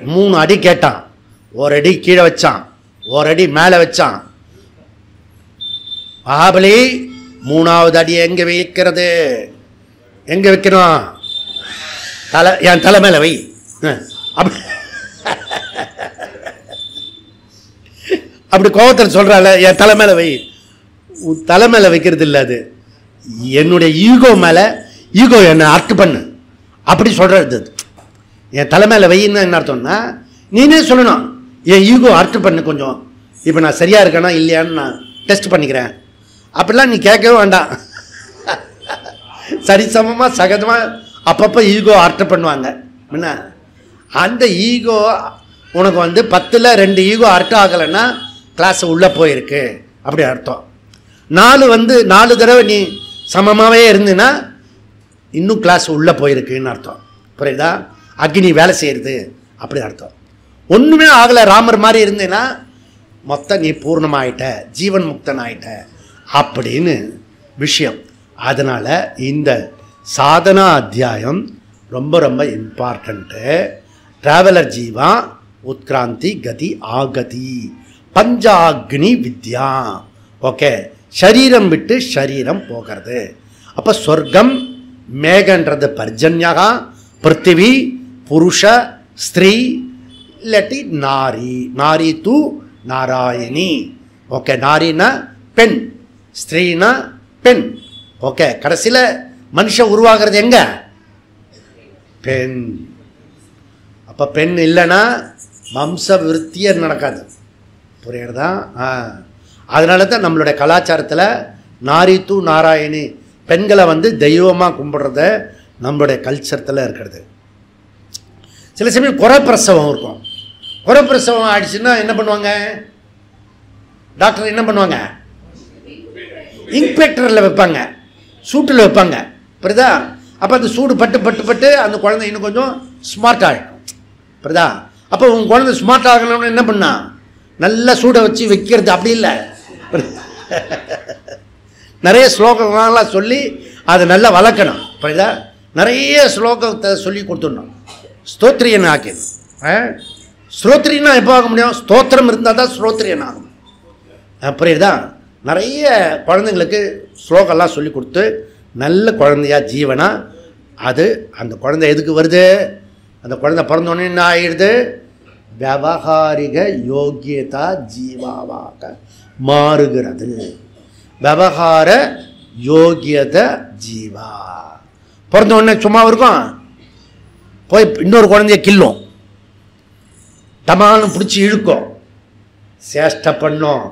Speaker 1: 3 அடி கேட்டான். 1 அடி கீழே வச்சான், 1 அடி மேலே வச்சான். மகாபலி 3வது அடி எங்கே வைக்கிறது? எங்கே வைக்கணும்? என் தலை மேலே வை. அப்படி கோபத்தில் சொல்கிறாள், என் தலை மேலே வை. உன் தலை மேலே வைக்கிறது இல்லை, அது என்னுடைய ஈகோ மேலே. ஈகோ என்னை அர்த்து பண்ணு அப்படி சொல்கிறது. என் தலை மேலே வைன்னு என்ன அர்த்தம்னா, நீனே சொல்லணும் என் ஈகோ அர்த்து பண்ணு கொஞ்சம், இப்போ நான் சரியாக இருக்கேனா இல்லையான்னு நான் டெஸ்ட் பண்ணிக்கிறேன். அப்படிலாம் நீ கேட்கவே வேண்டாம். சரிசமமாக சகஜமாக அப்பப்போ ஈகோ அர்த்த பண்ணுவாங்க. என்ன அந்த ஈகோ உனக்கு வந்து 10ல் 2 ஈகோ அர்த்தம் ஆகலைன்னா கிளாஸ் உள்ளே போயிருக்கு அப்படி அர்த்தம். 4 தடவை நீ சமமாகவே இருந்துன்னா இன்னும் கிளாஸ் உள்ளே போயிருக்குன்னு அர்த்தம். புரியுதா? அக்னி வேலை செய்கிறது அப்படி அர்த்தம். ஒன்றுமே ஆகலை ராமர் மாதிரி இருந்தேன்னா மொத்தம் நீ பூர்ணமாயிட்ட, ஜீவன் முக்தன் ஆயிட்ட அப்படின்னு விஷயம். அதனால் இந்த சாதனா அத்தியாயம் ரொம்ப ரொம்ப இம்பார்ட்டண்ட்டு. ட்ராவலர் ஜீவா உத்கிராந்தி கதி ஆகதி பஞ்சாக்னி வித்யா. ஓகே, சரீரம் விட்டு சரீரம் போகிறது. அப்போ சொர்க்கம் மேகன்றது பர்ஜன்யா, பிருத்திவி புருஷ ஸ்திரீ இல்லாட்டி நாரி. நாரி தூ நாராயணி. ஓகே, நாரினா பெண், ஸ்திரீனா பெண். ஓகே, கடைசியில் மனுஷன் உருவாகிறது எங்க? பெண். அப்போ பெண் இல்லைன்னா வம்ச விருத்தியே நடக்காது. புரியுறதா? அதனால தான் நம்மளுடைய கலாச்சாரத்தில் நாரி தூ நாராயணி, பெண்களை வந்து தெய்வமாக கும்பிட்றத நம்மளுடைய கல்ச்சரத்தில் இருக்கிறது. சில சமயம் குறைப்பிரசவம் இருக்கும். குறைப்பிரசவம் ஆயிடுச்சுன்னா என்ன பண்ணுவாங்க? டாக்டர் என்ன பண்ணுவாங்க? இன்ஸ்பெக்டரில் வைப்பாங்க, சூட்டில் வைப்பாங்க. புரியுதா? அப்போ அந்த சூடு பட்டு பட்டு பட்டு அந்த குழந்தை இன்னும் கொஞ்சம் ஸ்மார்ட் ஆகிடும். புரியுதா? அப்போ உங்கள் குழந்தை ஸ்மார்ட் ஆகணும்னு என்ன பண்ணா? நல்ல சூடை வச்சு வைக்கிறது. அப்படி இல்லை, நிறைய ஸ்லோகங்கள்லாம் சொல்லி அதை நல்லா வளர்க்கணும். புரியுதா? நிறைய ஸ்லோகத்தை சொல்லி கொடுத்துடணும். ஸ்தோத்திரியன் ஆக்கிடும். ஸ்ரோத்ரியனா எப்போ ஆக முடியும்? ஸ்தோத்திரம் இருந்தால் தான் ஸ்ரோத்ரியன் ஆகும். புரியுதா? நிறைய குழந்தைங்களுக்கு ஸ்லோகம்லாம் சொல்லி கொடுத்து நல்ல குழந்தையா ஜீவனா அது அந்த குழந்தை எதுக்கு வருது? அந்த குழந்தை பிறந்தோடனே என்ன ஆகிடுது? விவகாரிக யோகியதா ஜீவாவாக மாறுகிறது. விவகார யோகியத ஜீவா. பிறந்த உடனே சும்மா இருக்கும், போய் இன்னொரு குழந்தைய கில்லும், டமாலும் பிடிச்சி இழுக்கும், சேஷ்டை பண்ணும்.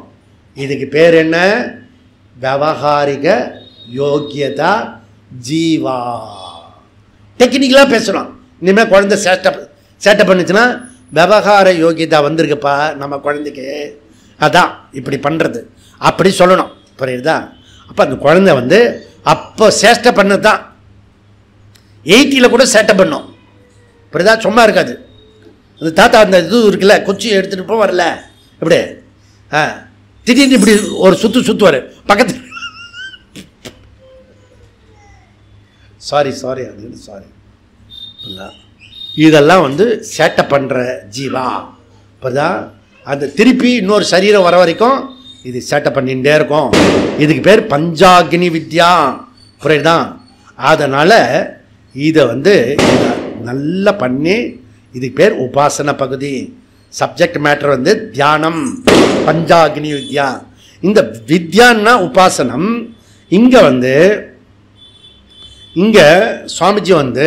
Speaker 1: இதுக்கு பேர் என்ன? விவகாரிக யோகியதா ஜீவா. டெக்னிக்கலாக பேசணும். இனிமேல் குழந்தை சேட்டை பண்ணுச்சுன்னா விவகார யோகியதா வந்திருக்குப்பா நம்ம குழந்தைக்கு, அதான் இப்படி பண்ணுறது அப்படி சொல்லணும். புரியுதா? அப்போ அந்த குழந்தை வந்து அப்போ சேஷ்டை பண்ணது தான். 80ல் கூட சேட்டை பண்ணும். புரியுதா? சும்மா இருக்காது. அந்த தாத்தா அந்த இது இருக்குல்ல, குச்சி எடுத்துகிட்டு போய் வரல, இப்படி திடீர்னு இப்படி ஒரு சுற்றுவார் பக்கத்து. சாரி அப்படின்னு சாரி. இதெல்லாம் வந்து சேட்டை பண்ணுற ஜீவா. இப்போதான் அந்த திருப்பி இன்னொரு சரீரம் வர வரைக்கும் இது சேட்டை பண்ணிகிட்டே இருக்கும். இதுக்கு பேர் பஞ்சாக்னி வித்யா. புரியுதா? அதனால் இதை வந்து நல்லா பண்ணி இதுக்கு பேர் உபாசன பகுதி. சப்ஜெக்ட் மேட்டர் வந்து தியானம், பஞ்சாக்னி வித்யா. இந்த வித்யான்னா உபாசனம். இங்கே வந்து இங்கே சுவாமிஜி வந்து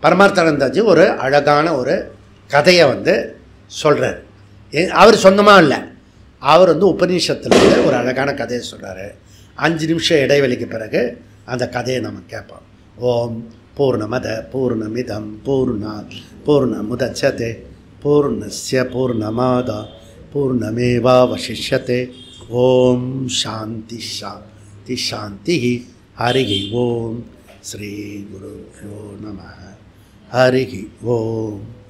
Speaker 1: பரமார்த்தானந்தாஜி ஒரு அழகான ஒரு கதையை வந்து சொல்கிறார். அவர் சொந்தமாக இல்லை, அவர் வந்து உபநிஷத்தில் ஒரு அழகான கதையை சொல்கிறார். 5 நிமிஷம் இடைவெளிக்கு பிறகு அந்த கதையை நம்ம கேட்போம். ஓம் பூர்ணமத பூர்ணமிதம் பூர்ணாத் பூர்ணமுதச்யதே பூர்ணஸ்ய பூர்ணமாதா பூர்ணமேவாவசிஷ்யதே. ஓம் சாந்தி சாந்தி சாந்தி. ஹரி ஓம். ஸ்ரீ குருப்யோ நமः. ஹரி ஓம்.